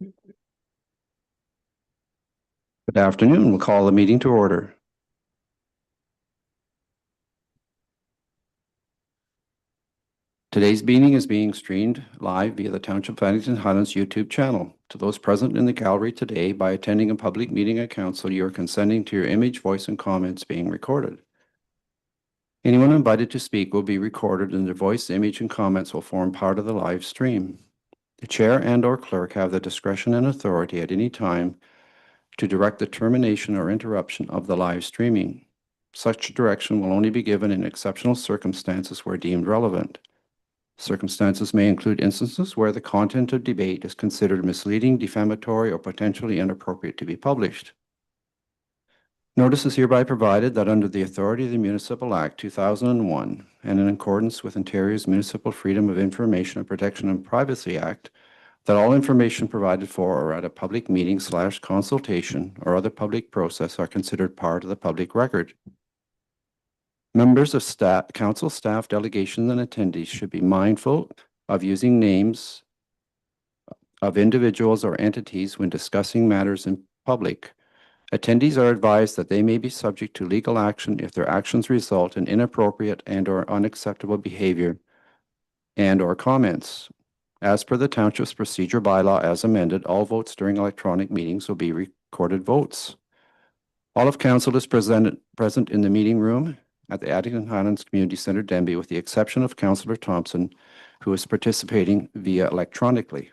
Good afternoon. We'll call the meeting to order. Today's meeting is being streamed live via the Township of Addington Highlands YouTube channel. To those present in the gallery today, by attending a public meeting at council, you are consenting to your image, voice, and comments being recorded. Anyone invited to speak will be recorded, and their voice, image, and comments will form part of the live stream. The chair and/or clerk have the discretion and authority at any time to direct the termination or interruption of the live streaming. Such direction will only be given in exceptional circumstances where deemed relevant. Circumstances may include instances where the content of debate is considered misleading, defamatory, or potentially inappropriate to be published. Notice is hereby provided that under the authority of the Municipal Act 2001 and in accordance with Ontario's Municipal Freedom of Information and Protection and Privacy Act, that all information provided for or at a public meeting / consultation or other public process are considered part of the public record. Members of staff, council staff, delegations, and attendees should be mindful of using names of individuals or entities when discussing matters in public. Attendees are advised that they may be subject to legal action if their actions result in inappropriate and/or unacceptable behavior and/or comments. As per the Township's procedure bylaw as amended, all votes during electronic meetings will be recorded votes. All of council is present in the meeting room at the Addington Highlands Community Centre, Denbigh, with the exception of Councillor Thompson, who is participating via electronically.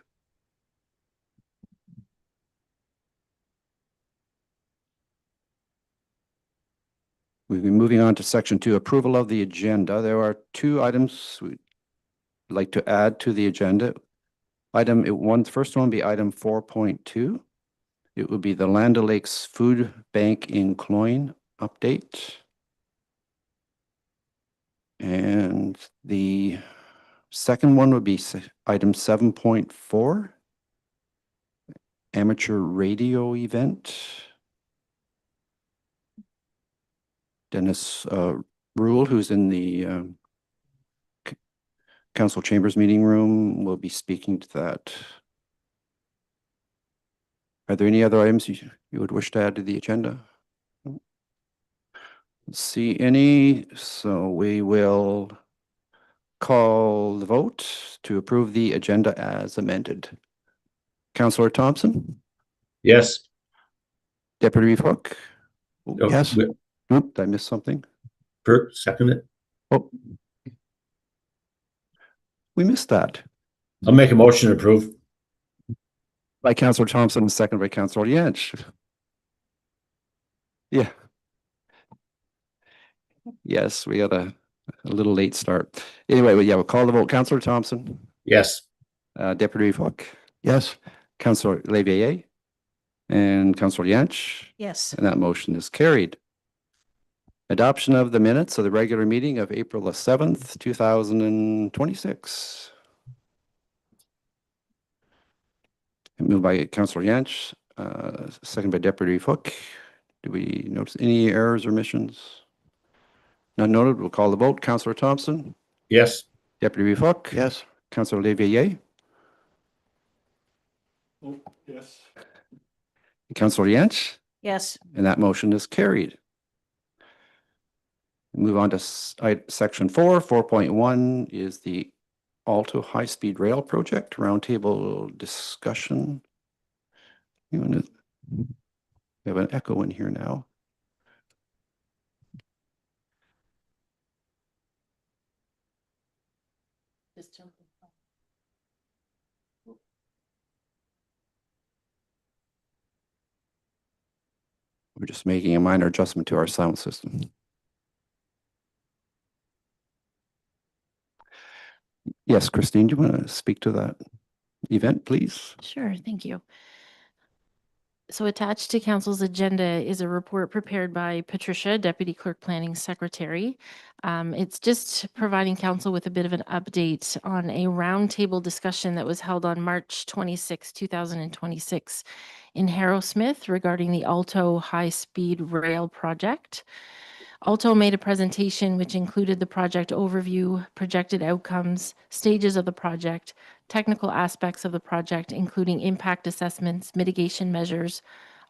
We'll be moving on to section 2, approval of the agenda. There are 2 items we'd like to add to the agenda. First one will be item 4.2. It will be the Land O'Lakes Food Bank in Cloyne update. And the second one would be item 7.4, amateur radio event. Dennis Rule, who's in the council chambers meeting room, will be speaking to that. Are there any other items you would wish to add to the agenda? Let's see any. So we will call the vote to approve the agenda as amended. Councillor Thompson? Yes. Deputy Reeve Hook? Oh, yes. Oop, did I miss something? Burke, second it. Oh, we missed that. I'll make a motion to approve. By Councillor Thompson, second by Councillor Yench. Yeah. Yes, we got a little late start. Anyway, we'll call the vote. Councillor Thompson? Yes. Deputy Reeve Hook? Yes. Councillor Levier? And Councillor Yench? Yes. And that motion is carried. Adoption of the minutes of the regular meeting of April the 7th, 2026. Moved by Councillor Yench, second by Deputy Hook. Do we notice any errors or omissions? None noted. We'll call the vote. Councillor Thompson? Yes. Deputy Hook? Yes. Councillor Levier? Oh, yes. Councillor Yench? Yes. And that motion is carried. Move on to section 4. 4.1 is the Alto high-speed rail project roundtable discussion. We have an echo in here now. We're just making a minor adjustment to our sound system. Yes, Christine, do you want to speak to that event, please? Sure, thank you. So attached to council's agenda is a report prepared by Patricia, Deputy Clerk Planning Secretary. It's just providing council with a bit of an update on a roundtable discussion that was held on March 26, 2026 in Harrowsmith regarding the Alto high-speed rail project. Alto made a presentation which included the project overview, projected outcomes, stages of the project, technical aspects of the project, including impact assessments, mitigation measures,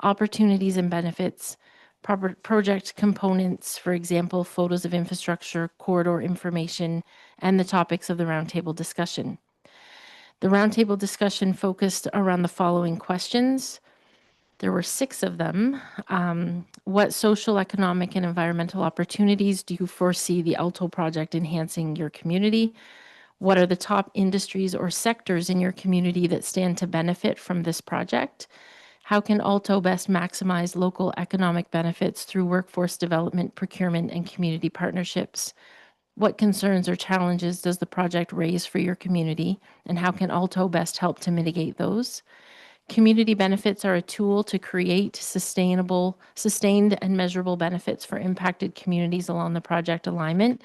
opportunities and benefits, project components, for example, photos of infrastructure, corridor information, and the topics of the roundtable discussion. The roundtable discussion focused around the following questions. There were 6 of them. What social, economic, and environmental opportunities do you foresee the Alto project enhancing your community? What are the top industries or sectors in your community that stand to benefit from this project? How can Alto best maximize local economic benefits through workforce development, procurement, and community partnerships? What concerns or challenges does the project raise for your community, and how can Alto best help to mitigate those? Community benefits are a tool to create sustained and measurable benefits for impacted communities along the project alignment.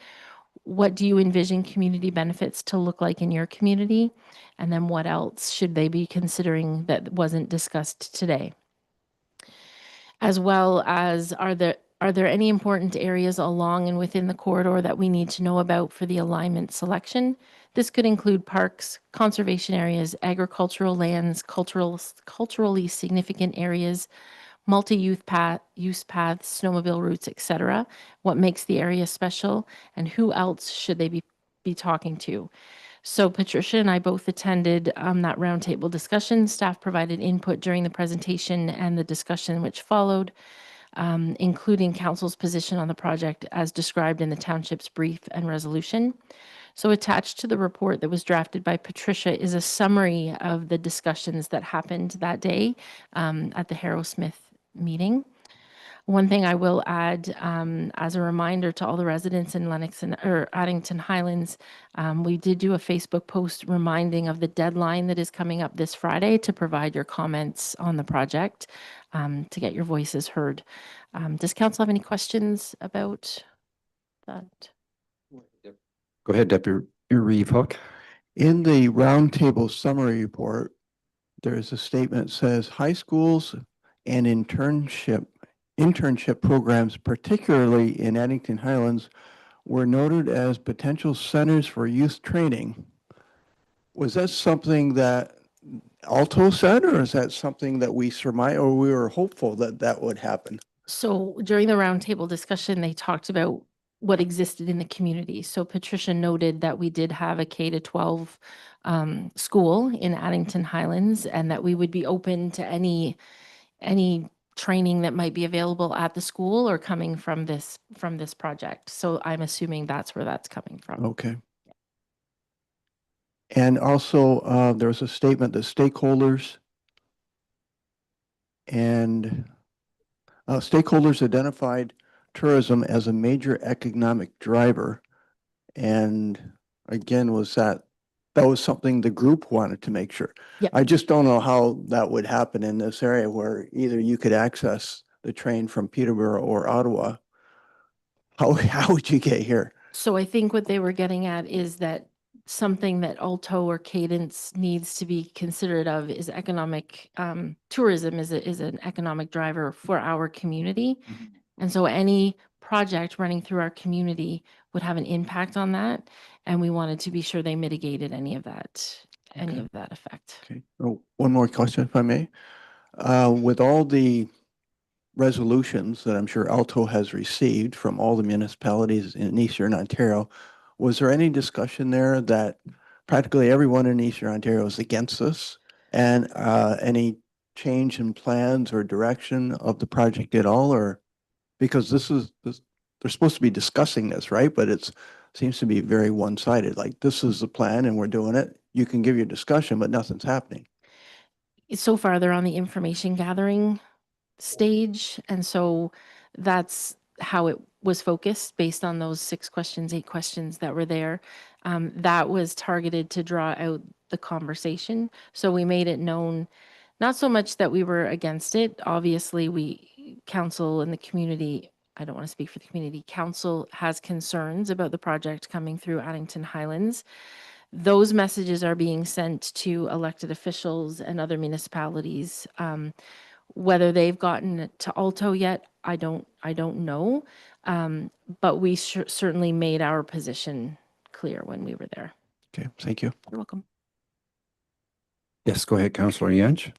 What do you envision community benefits to look like in your community? And then what else should they be considering that wasn't discussed today? As well as, are there any important areas along and within the corridor that we need to know about for the alignment selection? This could include parks, conservation areas, agricultural lands, culturally significant areas, multi-use paths, snowmobile routes, etc. What makes the area special, and who else should they be talking to? So Patricia and I both attended that roundtable discussion. Staff provided input during the presentation and the discussion which followed, including council's position on the project as described in the township's brief and resolution. So attached to the report that was drafted by Patricia is a summary of the discussions that happened that day at the Harrowsmith meeting. One thing I will add, as a reminder to all the residents in Addington Highlands, we did do a Facebook post reminding of the deadline that is coming up this Friday to provide your comments on the project, to get your voices heard. Does council have any questions about that? Go ahead, Deputy Reeve Hook. In the roundtable summary report, there's a statement that says high schools and internship programs, particularly in Addington Highlands, were noted as potential centers for youth training. Was that something that Alto said, or is that something that we surmised, or we were hopeful that that would happen? So during the roundtable discussion, they talked about what existed in the community. So Patricia noted that we did have a K-12 school in Addington Highlands, and that we would be open to any training that might be available at the school or coming from this project. So I'm assuming that's where that's coming from. Okay. And also, there was a statement that stakeholders identified tourism as a major economic driver. And again, that was something the group wanted to make sure. Yeah. I just don't know how that would happen in this area where either you could access the train from Peterborough or Ottawa. How would you get here? So I think what they were getting at is that something that Alto or Cadence needs to be considerate of is economic, tourism is an economic driver for our community. And so any project running through our community would have an impact on that. And we wanted to be sure they mitigated any of that effect. Okay. Oh, one more question, if I may. With all the resolutions that I'm sure Alto has received from all the municipalities in Eastern Ontario, was there any discussion there that practically everyone in Eastern Ontario is against this? And any change in plans or direction of the project at all? Or because they're supposed to be discussing this, right? But it seems to be very one-sided. Like, this is the plan and we're doing it. You can give your discussion, but nothing's happening. So far, they're on the information gathering stage. And so that's how it was focused based on those 6 questions, 8 questions that were there. That was targeted to draw out the conversation. So we made it known, not so much that we were against it. Obviously, council and the community, I don't want to speak for the community, council has concerns about the project coming through Addington Highlands. Those messages are being sent to elected officials and other municipalities. Whether they've gotten it to Alto yet, I don't know. But we certainly made our position clear when we were there. Okay, thank you. You're welcome. Yes, go ahead, Councillor Yance.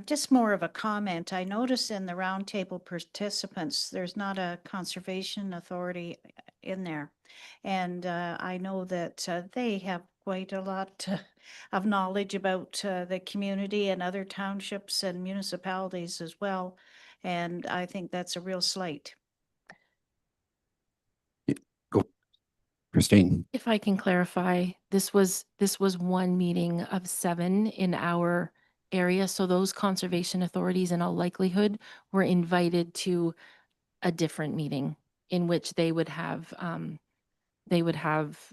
Just more of a comment. I noticed in the roundtable participants, there's not a conservation authority in there. And I know that they have quite a lot of knowledge about the community and other townships and municipalities as well. And I think that's a real slight. Go, Christine. If I can clarify, this was one meeting of 7 in our area. So those conservation authorities in all likelihood were invited to a different meeting in which they would have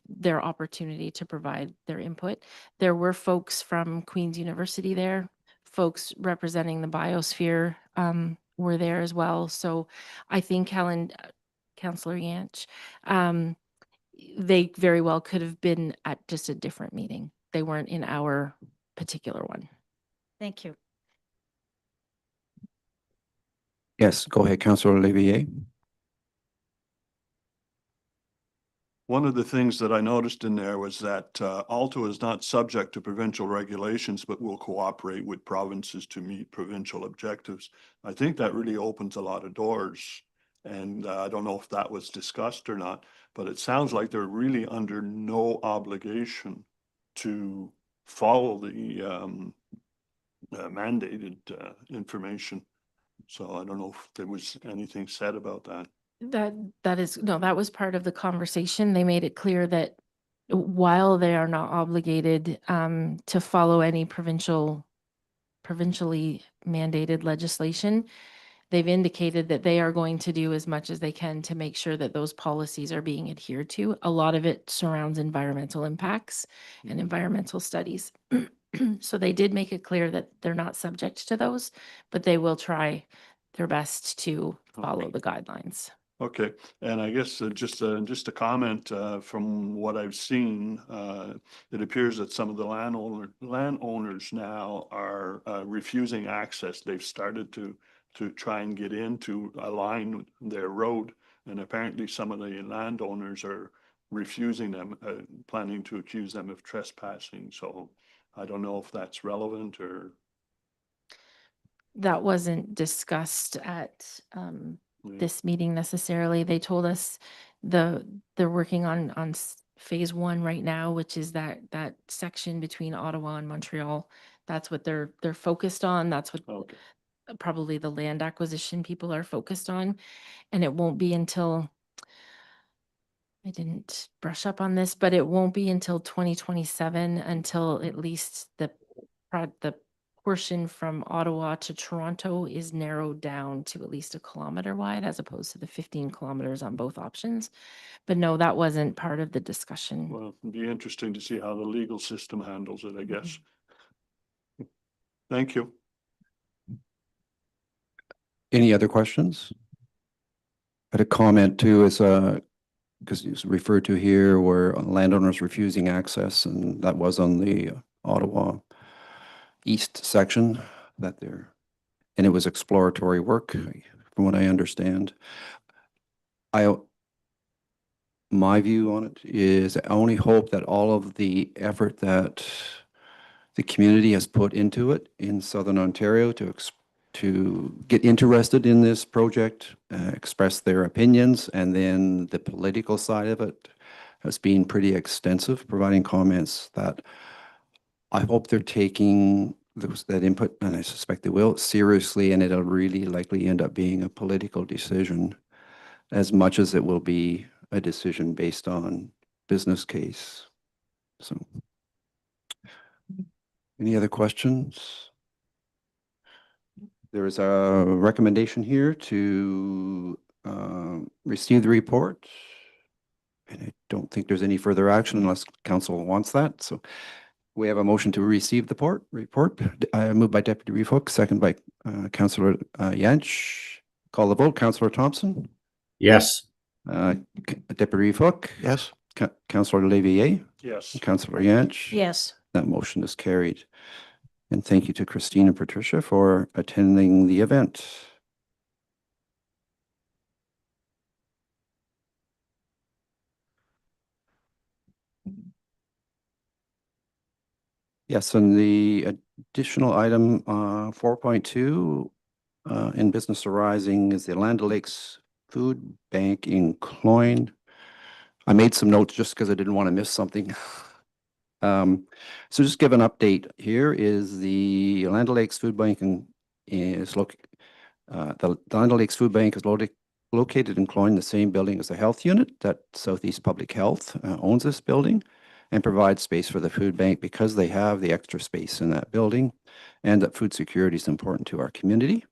their opportunity to provide their input. There were folks from Queen's University there, folks representing the biosphere were there as well. So I think Councillor Yance, they very well could have been at just a different meeting. They weren't in our particular one. Thank you. Yes, go ahead, Councillor Olivier. One of the things that I noticed in there was that Alto is not subject to provincial regulations, but will cooperate with provinces to meet provincial objectives. I think that really opens a lot of doors. And I don't know if that was discussed or not, but it sounds like they're really under no obligation to follow the mandated information. So I don't know if there was anything said about that. That was part of the conversation. They made it clear that while they are not obligated to follow any provincially mandated legislation, they've indicated that they are going to do as much as they can to make sure that those policies are being adhered to. A lot of it surrounds environmental impacts and environmental studies. So they did make it clear that they're not subject to those, but they will try their best to follow the guidelines. Okay, and I guess just a comment from what I've seen, it appears that some of the landowners now are refusing access. They've started to try and get in to align their road, and apparently some of the landowners are refusing them, planning to accuse them of trespassing. So I don't know if that's relevant or. That wasn't discussed at Yeah. this meeting necessarily. They told us they're working on phase 1 right now, which is that section between Ottawa and Montreal. That's what they're focused on. That's what Okay. probably the land acquisition people are focused on. And it won't be until, I didn't brush up on this, but it won't be until 2027 until at least the portion from Ottawa to Toronto is narrowed down to at least 1 kilometer wide as opposed to the 15 kilometers on both options. But no, that wasn't part of the discussion. Well, it'd be interesting to see how the legal system handles it, I guess. Thank you. Any other questions? I had a comment too, is because it's referred to here where landowners refusing access, and that was on the Ottawa east section and it was exploratory work, from what I understand. My view on it is I only hope that all of the effort that the community has put into it in Southern Ontario to get interested in this project, express their opinions, and then the political side of it has been pretty extensive, providing comments that I hope they're taking that input, and I suspect they will, seriously, and it'll really likely end up being a political decision as much as it will be a decision based on business case. So, any other questions? There is a recommendation here to receive the report. And I don't think there's any further action unless council wants that. So we have a motion to receive the report. Moved by Deputy Reeve Hook, second by Councillor Yance. Call the vote. Councillor Thompson. Yes. Deputy Reeve Hook. Yes. Councillor Olivier. Yes. Councillor Yance. Yes. That motion is carried. And thank you to Christine and Patricia for attending the event. Yes, and the additional item 4.2 in business arising is the Land O'Lakes Food Bank in Cloyne. I made some notes just because I didn't want to miss something. So just give an update. Here is the Land O'Lakes Food Bank the Land O'Lakes Food Bank is located in Cloyne, the same building as the health unit that Southeast Public Health owns this building and provides space for the food bank because they have the extra space in that building and that food security is important to our community.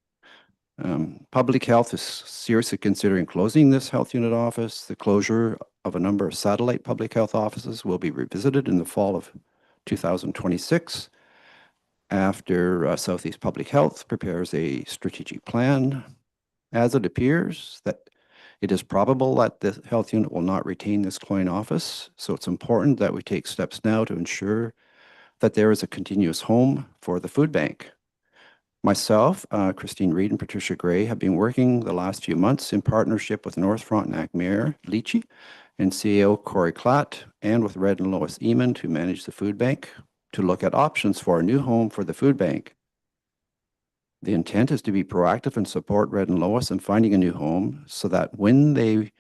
Public Health is seriously considering closing this health unit office. The closure of a number of satellite public health offices will be revisited in the fall of 2026 after Southeast Public Health prepares a strategic plan. As it appears that it is probable that the health unit will not retain this Cloyne office, so it's important that we take steps now to ensure that there is a continuous home for the food bank. Myself, Christine Reed and Patricia Gray have been working the last few months in partnership with North Frontenac Mayor Leachy and CEO Corey Klatt and with Red and Lois Eamon to manage the food bank to look at options for a new home for the food bank. The intent is to be proactive and support Red and Lois in finding a new home so that when they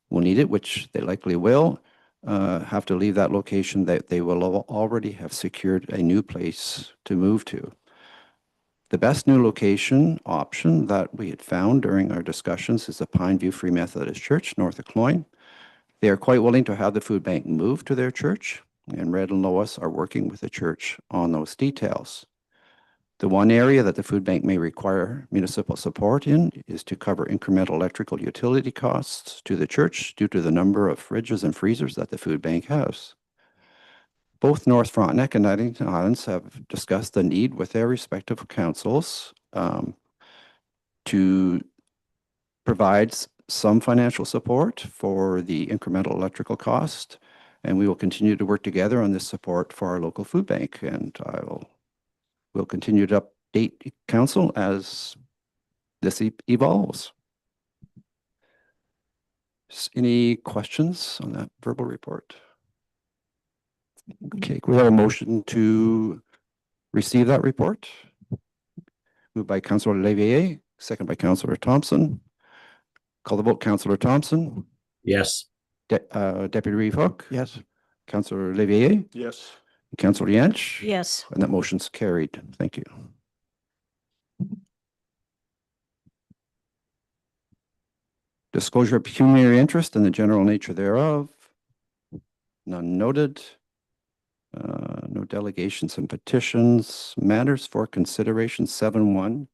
will need it, which they likely will, have to leave that location, that they will already have secured a new place to move to. The best new location option that we had found during our discussions is the Pineview Free Methodist Church north of Cloyne. They are quite willing to have the food bank moved to their church, and Red and Lois are working with the church on those details. The one area that the food bank may require municipal support in is to cover incremental electrical utility costs to the church due to the number of fridges and freezers that the food bank has. Both North Frontenac and Addington Highlands have discussed the need with their respective councils to provide some financial support for the incremental electrical cost, and we will continue to work together on this support for our local food bank. And we'll continue to update council as this evolves. Any questions on that verbal report? Okay, we have a motion to receive that report. Moved by Councillor Levier, second by Councillor Thompson. Call the vote, Councillor Thompson. Yes. Deputy Reeve Hook. Yes. Councillor Levier. Yes. Councillor Yanch. Yes. And that motion's carried. Thank you. Disclosure of pecuniary interest and the general nature thereof. None noted. No delegations and petitions. Matters for consideration 7.1.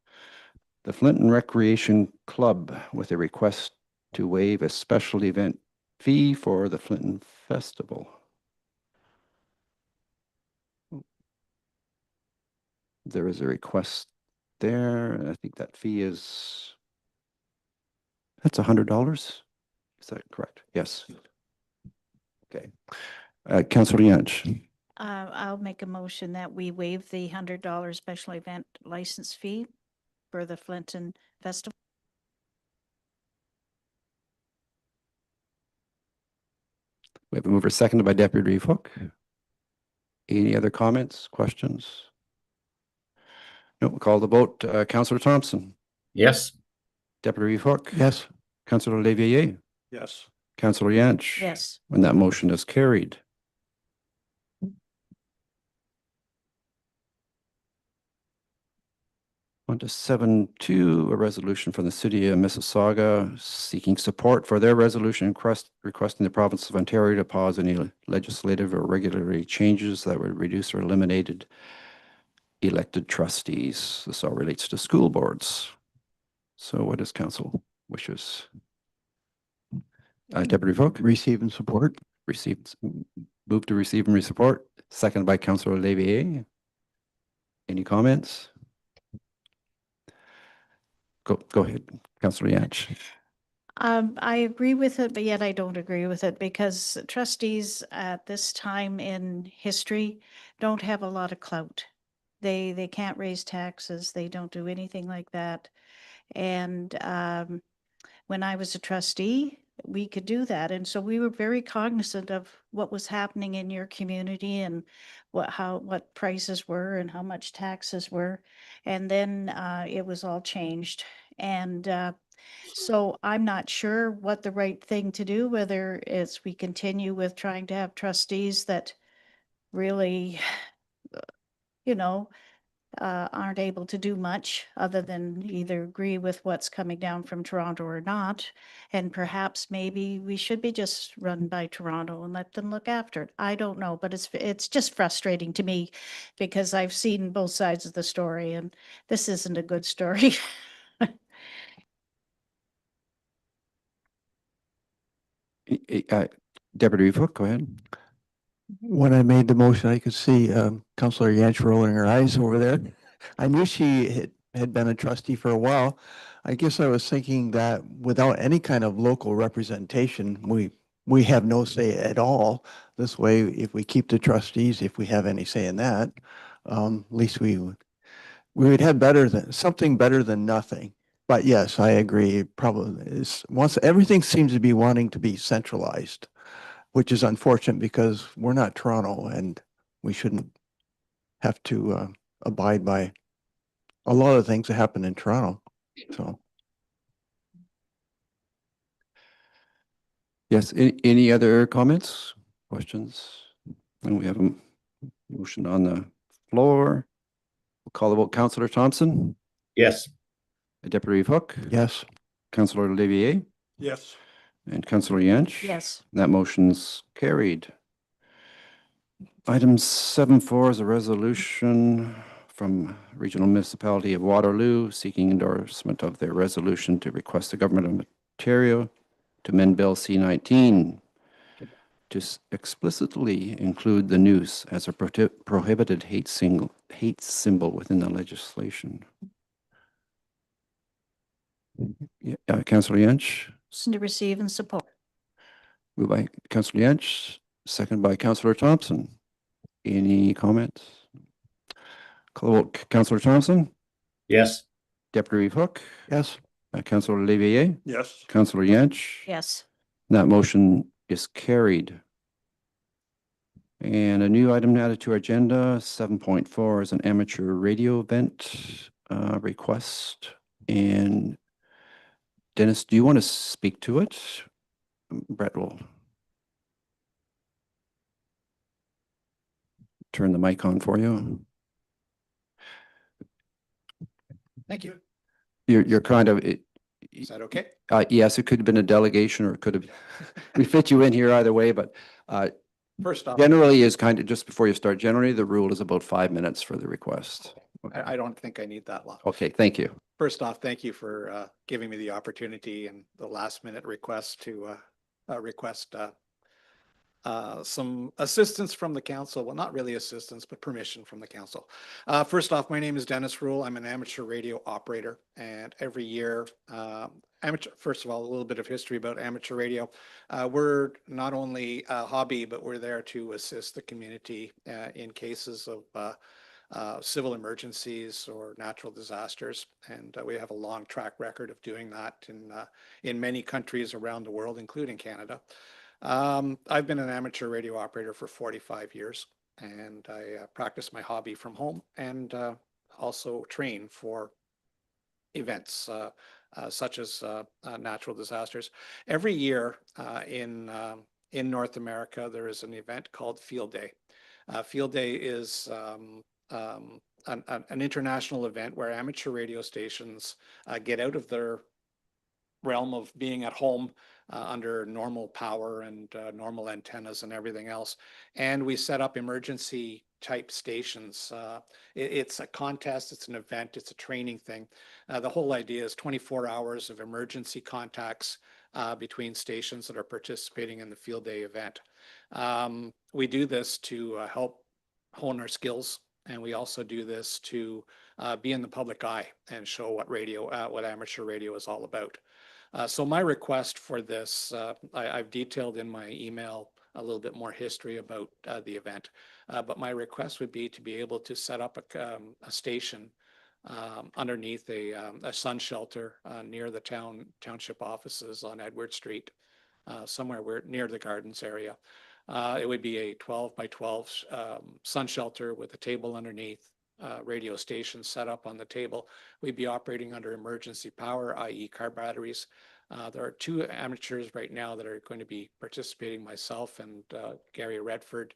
The Flinton Recreation Club with a request to waive a special event fee for the Flinton Festival. There is a request there, and I think that fee is, that's $100. Is that correct? Yes. Okay. Councillor Yanch. I'll make a motion that we waive the $100 special event license fee for the Flinton Festival. We have a mover seconded by Deputy Reeve Hook. Any other comments, questions? No, we'll call the vote. Councillor Thompson. Yes. Deputy Reeve Hook. Yes. Councillor Levier. Yes. Councillor Yanch. Yes. And that motion is carried. On to 7.2, a resolution from the City of Mississauga seeking support for their resolution requesting the province of Ontario to pause any legislative or regulatory changes that would reduce or eliminated elected trustees. This all relates to school boards. So what is council wishes? Deputy Vogt, Receive and support. received, move to receive and support, seconded by Councillor Levier. Any comments? Go ahead, Councillor Yanch. I agree with it, but yet I don't agree with it because trustees at this time in history don't have a lot of clout. They can't raise taxes. They don't do anything like that. And when I was a trustee, we could do that. And so we were very cognizant of what was happening in your community and what prices were and how much taxes were. And then it was all changed. And so I'm not sure what the right thing to do, whether it's we continue with trying to have trustees that really, you know, aren't able to do much other than either agree with what's coming down from Toronto or not. And perhaps maybe we should be just run by Toronto and let them look after it. I don't know, but it's just frustrating to me because I've seen both sides of the story and this isn't a good story. Deputy Reeve Hook, go ahead. When I made the motion, I could see Councillor Yanch rolling her eyes over there. I knew she had been a trustee for a while. I guess I was thinking that without any kind of local representation, we have no say at all. This way, if we keep the trustees, if we have any say in that, at least we would have something better than nothing. But yes, I agree. It probably is once everything seems to be wanting to be centralized, which is unfortunate because we're not Toronto and we shouldn't have to abide by a lot of things that happen in Toronto. So, Yes, any other comments, questions? And we have a motion on the floor. We'll call the vote. Councillor Thompson, Yes. Deputy Reeve Hook, yes, Councillor Olivier, Yes. and Councillor Yanch. Yes. That motion's carried. Item 7.4 is a resolution from Regional Municipality of Waterloo seeking endorsement of their resolution to request the Government of Ontario to amend Bill C-19 to explicitly include the noose as a prohibited hate symbol within the legislation. Yeah, Councillor Yanch, To receive and support. moved by Councillor Yanch, second by Councillor Thompson. Any comments? Call the vote. Councillor Thompson, Yes. Deputy Reeve Hook, yes, Councillor Olivier, Yes. Councillor Yanch. Yes. That motion is carried. And a new item added to our agenda, 7.4, is an amateur radio event request. And Dennis, do you want to speak to it? Brett will turn the mic on for you. Thank you. You're kind of, Is that okay? yes, it could have been a delegation or it could have, we fit you in here either way, but First off, generally is kind of just before you start, generally the rule is about 5 minutes for the request. I don't think I need that long. Okay, thank you. First off, thank you for giving me the opportunity and the last minute request to request some assistance from the council. Well, not really assistance, but permission from the council. First off, my name is Dennis Rule. I'm an amateur radio operator, and every year, first of all, a little bit of history about amateur radio. We're not only a hobby, but we're there to assist the community in cases of civil emergencies or natural disasters, and we have a long track record of doing that in many countries around the world, including Canada. I've been an amateur radio operator for 45 years, and I practice my hobby from home and also train for events such as natural disasters. Every year in North America, there is an event called Field Day. Field Day is an international event where amateur radio stations get out of their realm of being at home under normal power and normal antennas and everything else. And we set up emergency type stations. It's a contest, it's an event, it's a training thing. The whole idea is 24 hours of emergency contacts between stations that are participating in the Field Day event. We do this to help hone our skills, and we also do this to be in the public eye and show what amateur radio is all about. So my request for this, I've detailed in my email a little bit more history about the event, but my request would be to be able to set up a station underneath a sun shelter near the township offices on Edward Street. somewhere where near the gardens area. It would be a 12 by 12 sun shelter with a table underneath, radio station set up on the table. We'd be operating under emergency power, i.e. car batteries. There are two amateurs right now that are going to be participating, myself and Gary Redford,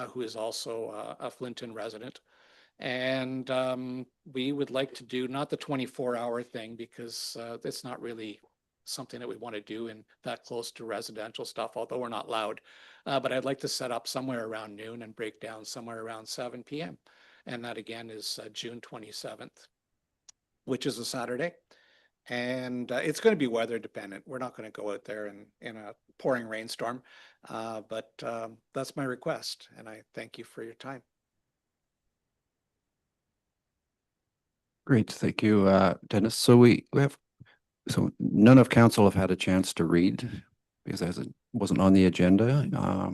who is also a Flinton resident. And we would like to do not the 24-hour thing, because it's not really something that we want to do in that close to residential stuff, although we're not loud. But I'd like to set up somewhere around noon and break down somewhere around 7 p.m. And that again is June 27th, which is a Saturday. And it's going to be weather dependent. We're not going to go out there in a pouring rainstorm, but that's my request. And I thank you for your time. Great, thank you, Dennis. So we have, so none of council have had a chance to read, because as it wasn't on the agenda,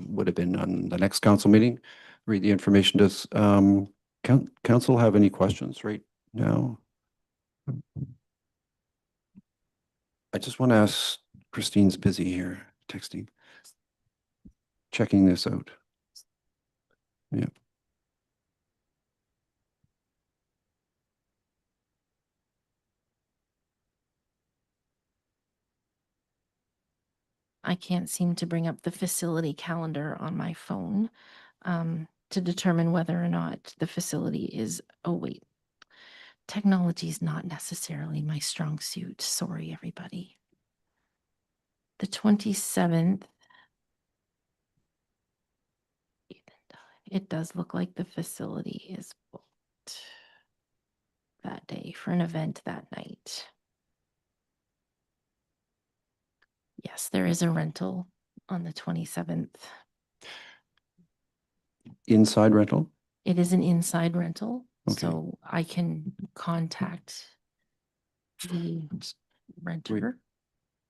would have been on the next council meeting. Read the information. Does council have any questions right now? I just want to ask, Christine's busy here, texting, checking this out. Yeah. I can't seem to bring up the facility calendar on my phone to determine whether or not the facility is, oh wait, technology is not necessarily my strong suit. Sorry, everybody. The 27th, it does look like the facility is booked that day for an event that night. Yes, there is a rental on the 27th. Inside rental? It is an inside rental, Okay. so I can contact the renter.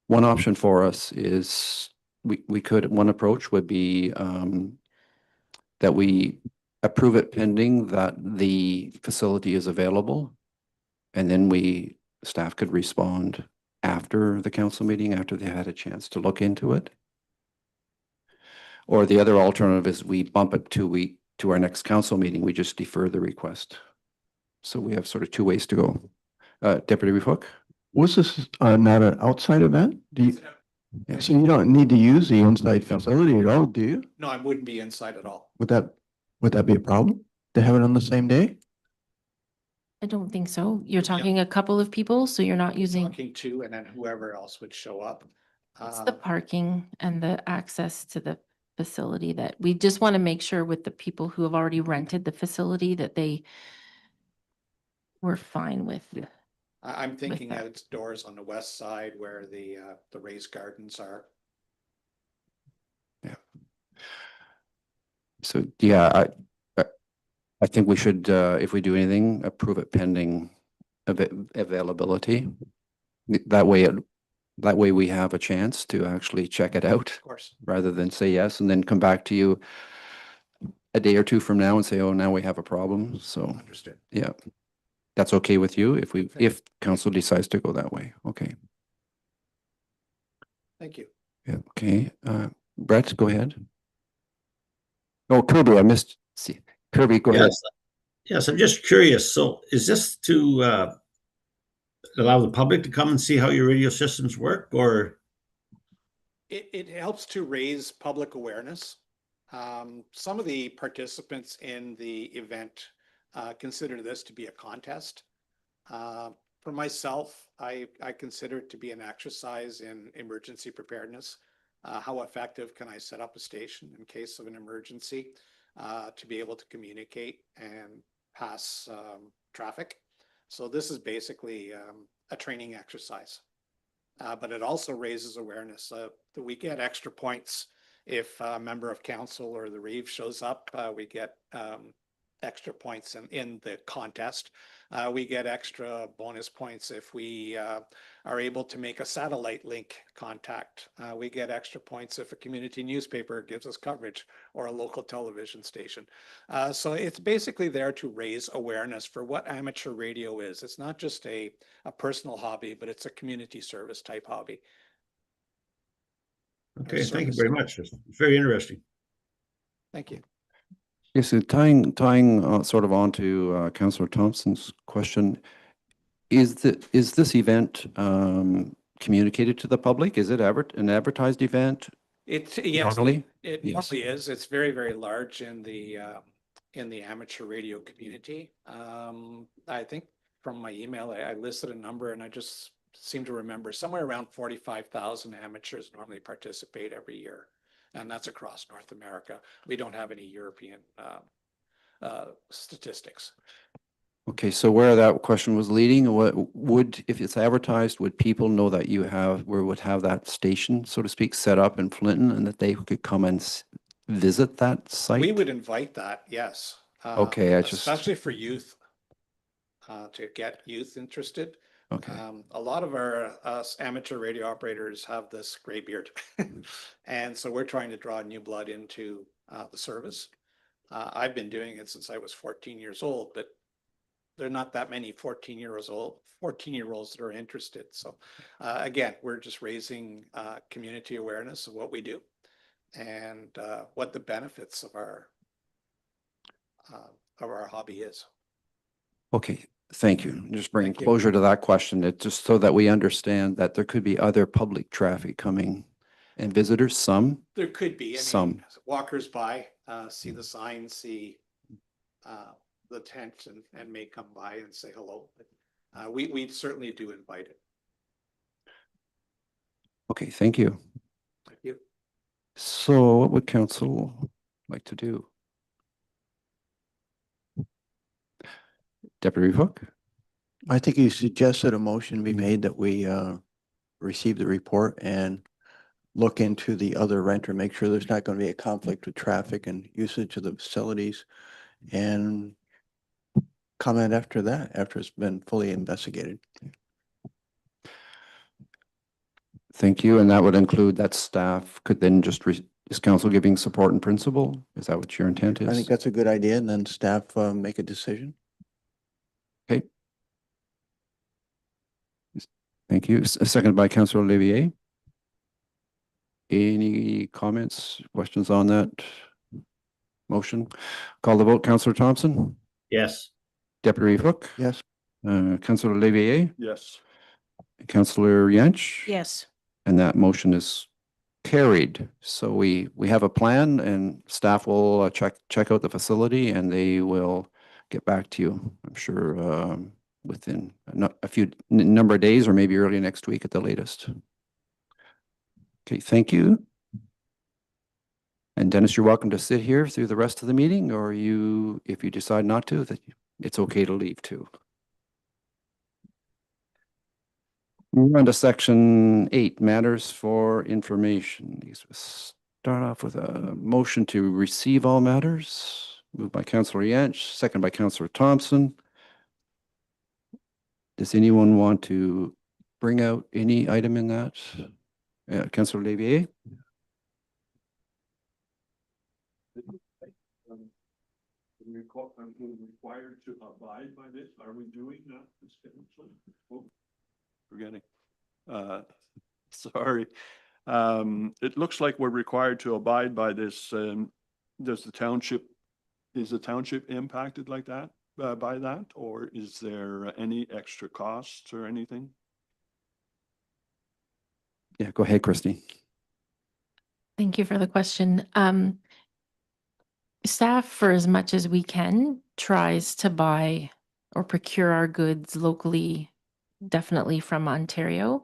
One option for us is we could, one approach would be that we approve it pending that the facility is available. And then staff could respond after the council meeting, after they had a chance to look into it. Or the other alternative is we bump it to our next council meeting. We just defer the request. So we have sort of two ways to go. Deputy Reeve Hook? Was this not an outside event? Do you, Yeah. so you don't need to use the inside facility at all, do you? No, I wouldn't be inside at all. Would that be a problem to have it on the same day? I don't think so. You're Yeah. talking a couple of people, so you're not using, Talking to, and then whoever else would show up. it's the parking and the access to the facility that we just want to make sure with the people who have already rented the facility that they were fine with. I'm thinking that. at its doors on the west side where the raised gardens are. So, yeah, I think we should, if we do anything, approve it pending availability. That way we have a chance to actually check it out Of course. rather than say yes and then come back to you a day or two from now and say, oh, now we have a problem. So, Understood. yeah, that's okay with you if council decides to go that way. Okay. Thank you. Yeah. Okay. Brett, go ahead. Oh, Kirby, I missed. See, Kirby, go ahead. Yes, I'm just curious. So is this to allow the public to come and see how your radio systems work, or? It helps to raise public awareness. Some of the participants in the event consider this to be a contest. For myself, I consider it to be an exercise in emergency preparedness. How effective can I set up a station in case of an emergency to be able to communicate and pass traffic? So this is basically a training exercise. But it also raises awareness that we get extra points if a member of council or the Reeve shows up. We get extra points in the contest. We get extra bonus points if we are able to make a satellite link contact. We get extra points if a community newspaper gives us coverage or a local television station. So it's basically there to raise awareness for what amateur radio is. It's not just a personal hobby, but it's a community service type hobby. Okay, thank you service. very much. It's very interesting. Thank you. Yes, so tying sort of on to Councillor Thompson's question, is this event communicated to the public? Is it an advertised event? It's, yes, Normally? it Yes. normally is. It's very, very large in the amateur radio community. I think from my email, I listed a number and I just seem to remember somewhere around 45,000 amateurs normally participate every year. And that's across North America. We don't have any European statistics. Okay, so where that question was leading, if it's advertised, would people know that would have that station, so to speak, set up in Flinton and that they could come and visit that site? We would invite that, yes. Okay, especially for youth, to get youth interested. Okay. A lot of our amateur radio operators have this gray beard. And so we're trying to draw new blood into the service. I've been doing it since I was 14 years old, but there are not that many 14-year-olds that are interested. So again, we're just raising community awareness of what we do and what the benefits of our hobby is. Okay, thank you. Just bringing Thank you. closure to that question, just so that we understand that there could be other public traffic coming and visitors, some. There could be, I mean, Some. walkers by, see the sign, see the tent and may come by and say hello. But we certainly do invite it. Okay, thank you. Thank you. So what would council like to do? Deputy Hook? I think you suggested a motion be made that we receive the report and look into the other renter, make sure there's not going to be a conflict with traffic and usage of the facilities, and comment after that, after it's been fully investigated. Thank you. And that would include that staff could then is council giving support and principle? Is that what your intent is? I think that's a good idea, and then staff make a decision. Okay. Thank you. Seconded by Councillor Olivier. Any comments, questions on that motion? Call the vote. Councillor Thompson? Yes. Deputy Hook? Yes. Councillor Olivier? Yes. Councillor Yench? Yes. And that motion is carried. So we have a plan and staff will check out the facility and they will get back to you, I'm sure, within a few number of days or maybe early next week at the latest. Okay, thank you. And Dennis, you're welcome to sit here through the rest of the meeting, or if you decide not to, that it's okay to leave too. Move on to section 8, matters for information. These will start off with a motion to receive all matters. Moved by Councillor Yench, second by Councillor Thompson. Does anyone want to bring out any item in that? Councillor Olivier? Required to abide by this? Are we doing that? Oh, forgetting. Sorry. It looks like we're required to abide by this. Is the township impacted like that, by that, or is there any extra costs or anything? Yeah, go ahead, Christy. Thank you for the question. Staff, for as much as we can, tries to buy or procure our goods locally, definitely from Ontario.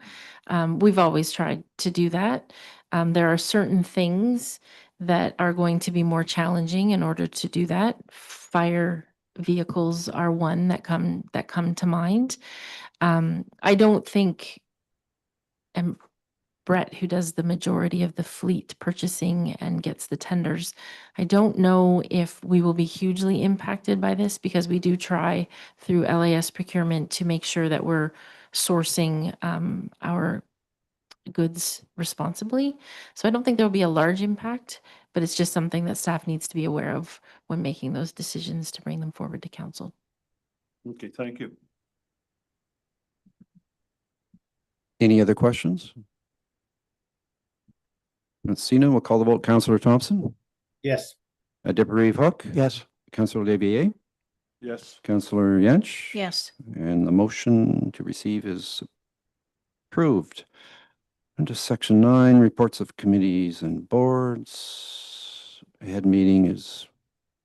We've always tried to do that. There are certain things that are going to be more challenging in order to do that. Fire vehicles are one that come to mind. I don't think, and Brett, who does the majority of the fleet purchasing and gets the tenders, I don't know if we will be hugely impacted by this because we do try through LAS procurement to make sure that we're sourcing our goods responsibly. So I don't think there'll be a large impact, but it's just something that staff needs to be aware of when making those decisions to bring them forward to council. Okay, thank you. Any other questions? Messina, we'll call the vote. Councillor Thompson, Yes. Deputy Hook, Yes. Councillor Devier, Yes. Councillor Yench. Yes. And the motion to receive is approved. Into section 9, reports of committees and boards. A head meeting is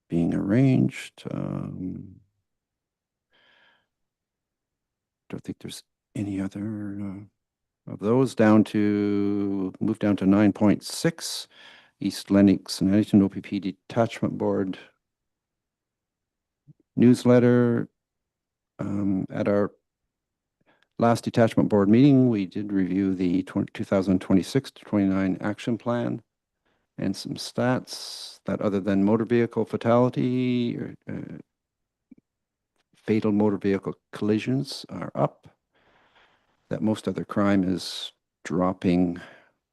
being arranged. Don't think there's any other of those. Move down to 9.6, East Lennox and Huntington OPP Detachment Board newsletter. At our last detachment board meeting, we did review the 2026 to 29 action plan and some stats that, other than motor vehicle fatality or fatal motor vehicle collisions, are up. That most other crime is dropping.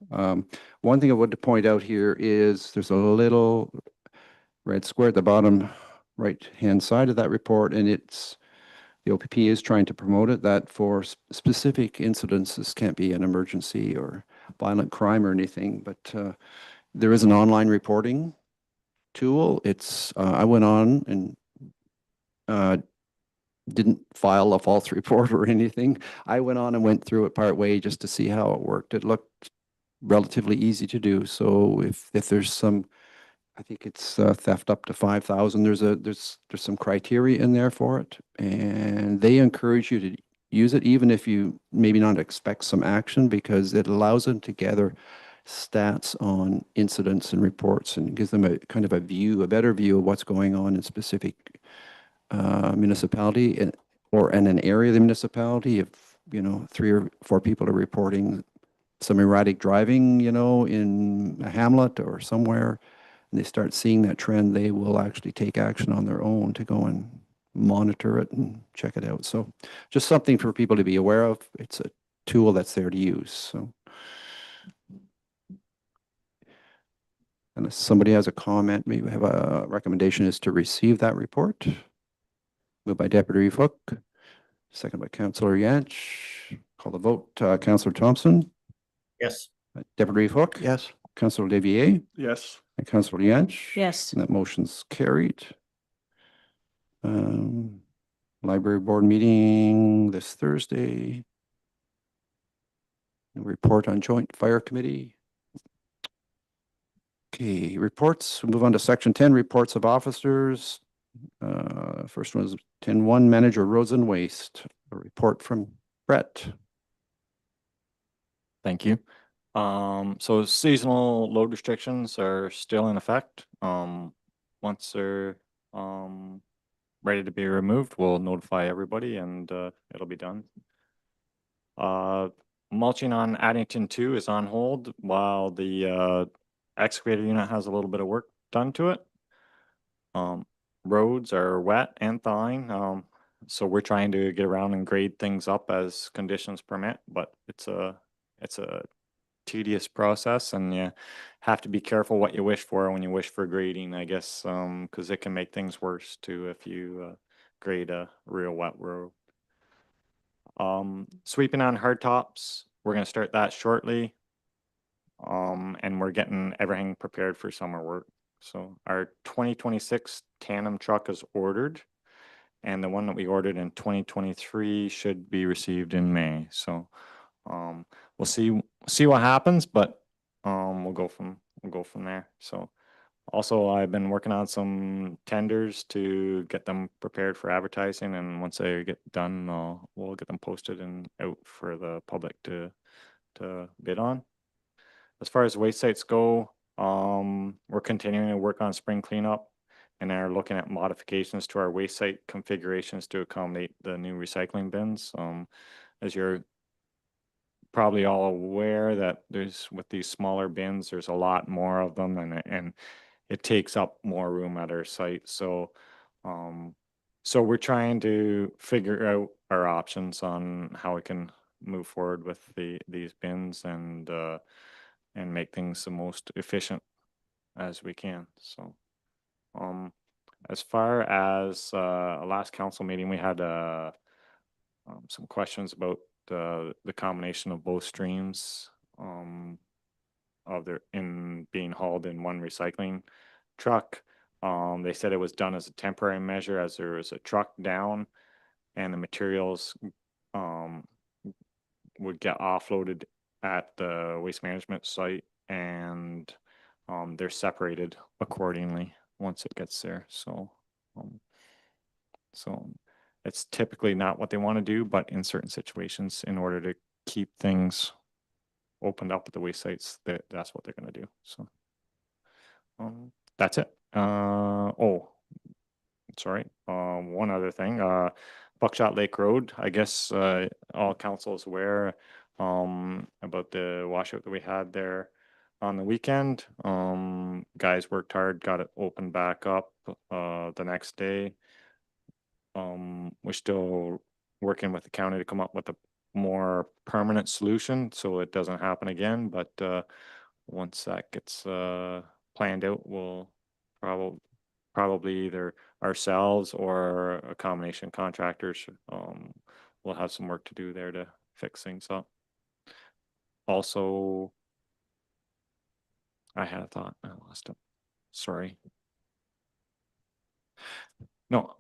One thing I would point out here is there's a little red square at the bottom right-hand side of that report, and the OPP is trying to promote it, that for specific incidents, this can't be an emergency or violent crime or anything, but there is an online reporting tool. I went on and didn't file a false report or anything. I went on and went through it part way just to see how it worked. It looked relatively easy to do. So if there's some, I think it's theft up to 5,000. There's some criteria in there for it, and they encourage you to use it even if you maybe not expect some action, because it allows them to gather stats on incidents and reports and gives them a kind of a better view of what's going on in specific municipality or in an area of the municipality. If 3 or 4 people are reporting some erratic driving, in a hamlet or somewhere, and they start seeing that trend, they will actually take action on their own to go and monitor it and check it out. So just something for people to be aware of. It's a tool that's there to use. So unless somebody has a comment, maybe we have a recommendation is to receive that report. Moved by Deputy Hook, second by Councillor Yanch. Call the vote. Councillor Thompson, Yes. Deputy Hook, Yes. Councillor Devier, Yes. and Councillor Yanch. Yes. And that motion's carried. Library board meeting this Thursday. Report on joint fire committee. Okay, reports. We'll move on to section 10, reports of officers. First one is 10-1, Manager Roads and Waste. A report from Brett. Thank you. So seasonal load restrictions are still in effect. Once they're ready to be removed, we'll notify everybody and it'll be done. Mulching on Addington 2 is on hold while the excavator unit has a little bit of work done to it. Roads are wet and thawing, so we're trying to get around and grade things up as conditions permit, but it's a tedious process, and you have to be careful what you wish for when you wish for grading, I guess, because it can make things worse too if you grade a real wet road. Sweeping on hard tops, we're going to start that shortly, and we're getting everything prepared for summer work. So our 2026 tandem truck is ordered, and the one that we ordered in 2023 should be received in May. So we'll see what happens, but we'll go from there. So also I've been working on some tenders to get them prepared for advertising, and once they get done, we'll get them posted and out for the public to bid on. As far as waste sites go, we're continuing to work on spring cleanup and are looking at modifications to our waste site configurations to accommodate the new recycling bins. As you're probably all aware, that with these smaller bins, there's a lot more of them, and it takes up more room at our site. So we're trying to figure out our options on how we can move forward with these bins and make things the most efficient as we can. So as far as last council meeting, we had some questions about the combination of both streams. in being hauled in one recycling truck. They said it was done as a temporary measure as there was a truck down and the materials would get offloaded at the waste management site, and they're separated accordingly once it gets there. So it's typically not what they want to do, but in certain situations, in order to keep things opened up at the waste sites, that's what they're going to do. So that's it. Sorry. One other thing, Buckshot Lake Road, I guess all council is aware about the washout that we had there on the weekend. Guys worked hard, got it opened back up the next day. We're still working with the county to come up with a more permanent solution so it doesn't happen again. But once that gets planned out, we'll probably either ourselves or a combination of contractors will have some work to do there to fix things up. Also, I had a thought, I lost it. Sorry. No,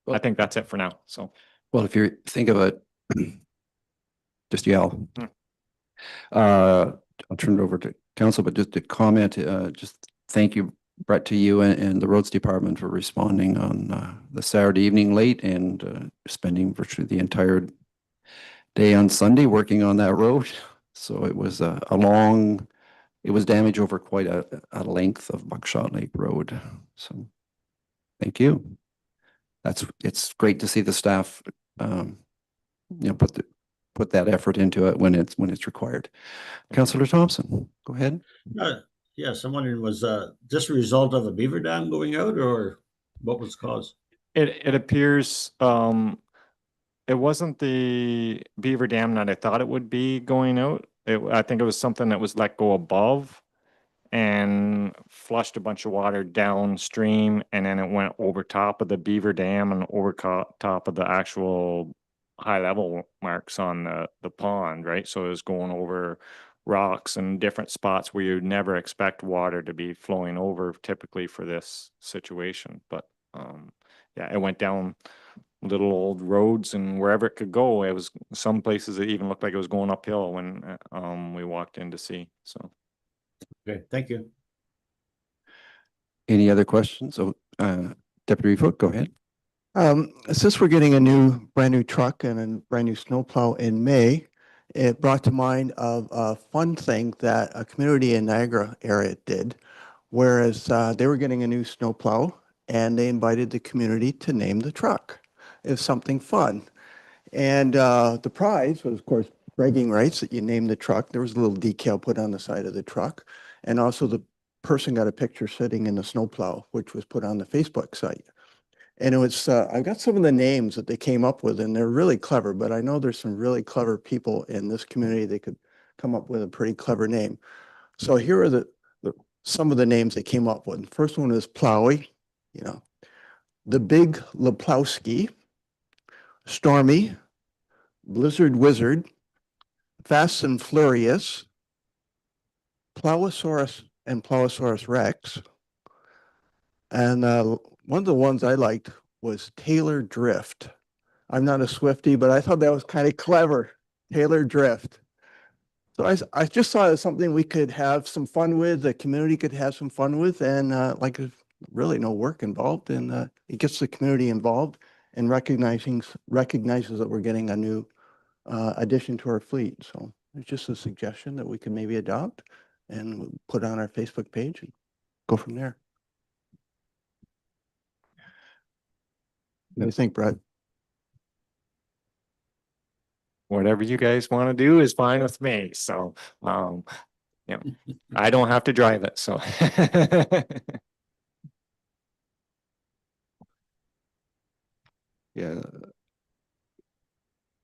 I think that's it for now. So, Well, if you think of it, just yell. Hmm. I'll turn it over to council, but just to comment, just thank you, Brett, to you and the roads department for responding on the Saturday evening late and spending virtually the entire day on Sunday working on that road. So it was it was damage over quite a length of Buckshot Lake Road. So thank you. It's great to see the staff, put that effort into it when it's required. Councillor Thompson, go ahead. Yes, I'm wondering, was this a result of a beaver dam going out, or what was the cause? it appears it wasn't the beaver dam that I thought it would be going out. I think it was something that was let go above and flushed a bunch of water downstream, and then it went over top of the beaver dam and over top of the actual high level marks on the pond, right? So it was going over rocks and different spots where you'd never expect water to be flowing over typically for this situation. But yeah, it went down little old roads and wherever it could go. It was some places that even looked like it was going uphill when we walked in to see. So Okay, thank you. Any other questions? So, Deputy Foot, go ahead. Since we're getting a brand new truck and a brand new snowplow in May, it brought to mind of a fun thing that a community in Niagara area did, whereas they were getting a new snowplow and they invited the community to name the truck. It was something fun. And the prize was, of course, bragging rights that you named the truck. There was a little decal put on the side of the truck. And also the person got a picture sitting in the snowplow, which was put on the Facebook site. And it was, I've got some of the names that they came up with, and they're really clever, but I know there's some really clever people in this community that could come up with a pretty clever name. So here are some of the names they came up with. First one is Plowy, the Big Leplowski, Stormy, Blizzard Wizard, Fast and Furious, Plowosaurus and Plowosaurus Rex. And one of the ones I liked was Taylor Drift. I'm not a Swiftie, but I thought that was kind of clever. Taylor Drift. So I just thought it was something we could have some fun with, the community could have some fun with, and really no work involved. And it gets the community involved and recognizes that we're getting a new addition to our fleet. So it's just a suggestion that we can maybe adopt and put on our Facebook page and go from there. What do you think, Brett? whatever you guys want to do is fine with me. So, I don't have to drive it. So, Yeah.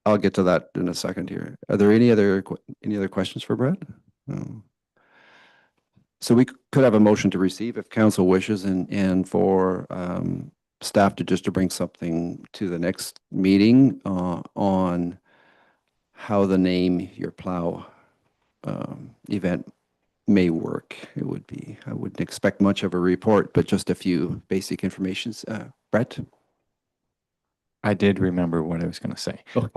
I'll get to that in a second here. Are there any other questions for Brett? No. So we could have a motion to receive if council wishes and for staff to bring something to the next meeting on how to name your plow event may work. It would be, I wouldn't expect much of a report, but just a few basic informations. Brett? I did remember what I was going to say. Okay.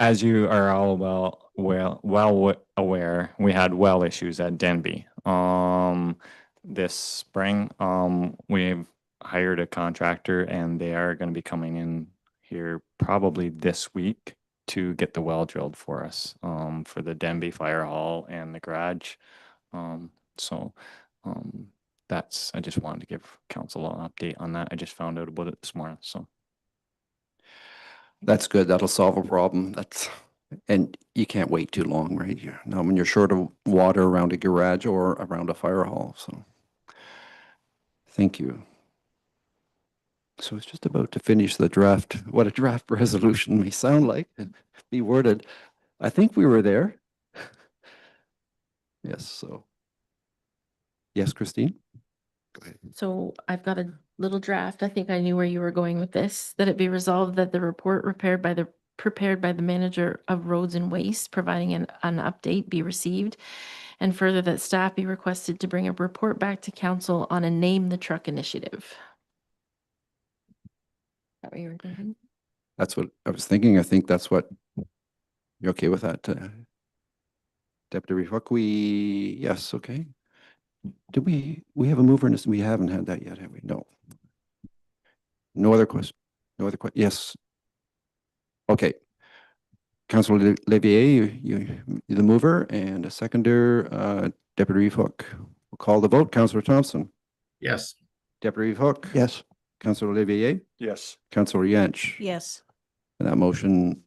As you are all aware, we had well issues at Denbigh. This spring, we've hired a contractor and they are going to be coming in here probably this week to get the well drilled for us, for the Denbigh Fire Hall and the garage. So, that's, I just wanted to give council an update on that. I just found out about it this morning, so. That's good. That'll solve a problem. And you can't wait too long, right? Now, when you're short of water around a garage or around a fire hall, so. Thank you. So it's just about to finish the draft, what a draft resolution may sound like, and be worded. I think we were there. Yes, so. Yes, Christine? Go ahead. So I've got a little draft. I think I knew where you were going with this, that it be resolved that the report prepared by the manager of roads and waste, providing an update, be received. And further, that staff be requested to bring a report back to council on a name the truck initiative. Is that what you were thinking? That's what I was thinking. I think that's what, you're okay with that? Deputy Hook, yes, okay. Did we have a mover in this? We haven't had that yet, have we? No. No other question? No other question? Yes. Okay. Councilor Levier, you're the mover, and a seconder, Deputy Hook. We'll call the vote. Councilor Thompson. Yes. Deputy Hook. Yes. Councilor Levier. Yes. Councilor Yench. Yes. And that motion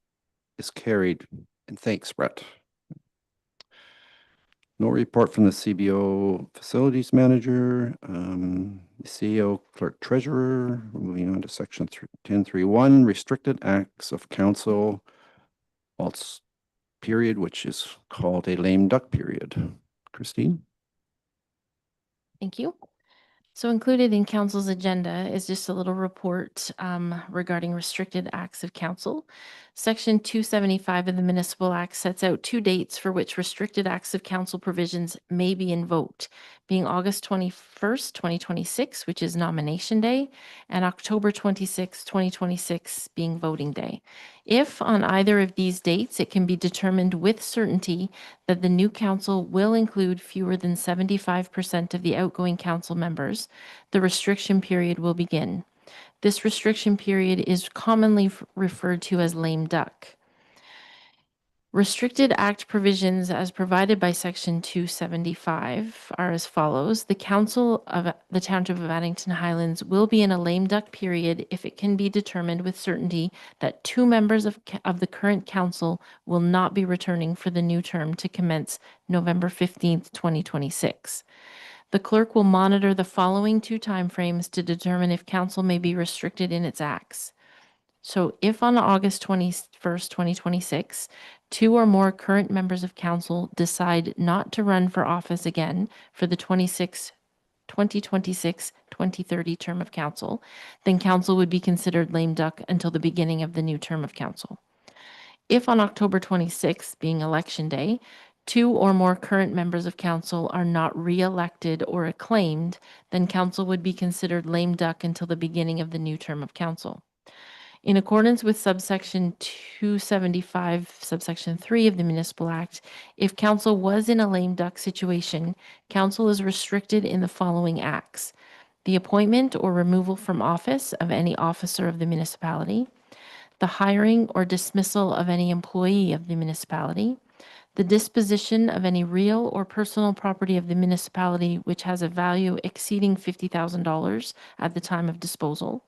is carried. And thanks, Brett. No report from the CBO facilities manager, CEO clerk treasurer. We're moving on to section 10.3.1, restricted acts of council, period, which is called a lame duck period. Christine? Thank you. So included in council's agenda is just a little report regarding restricted acts of council. Section 275 of the Municipal Act sets out 2 dates for which restricted acts of council provisions may be invoked, being August 21st, 2026, which is nomination day, and October 26, 2026, being voting day. If on either of these dates, it can be determined with certainty that the new council will include fewer than 75% of the outgoing council members, the restriction period will begin. This restriction period is commonly referred to as lame duck. Restricted Act provisions as provided by Section 275 are as follows. The Council of the Township of Addington Highlands will be in a lame duck period if it can be determined with certainty that 2 members of the current council will not be returning for the new term to commence November 15th, 2026. The clerk will monitor the following 2 timeframes to determine if council may be restricted in its acts. So if on August 21st, 2026, 2 or more current members of council decide not to run for office again for the 2026-2030 term of council, then council would be considered lame duck until the beginning of the new term of council. If on October 26th, being election day, 2 or more current members of council are not re-elected or acclaimed, then council would be considered lame duck until the beginning of the new term of council. In accordance with subsection 275, subsection 3 of the Municipal Act, if council was in a lame duck situation, council is restricted in the following acts: the appointment or removal from office of any officer of the municipality, the hiring or dismissal of any employee of the municipality, the disposition of any real or personal property of the municipality which has a value exceeding $50,000 at the time of disposal,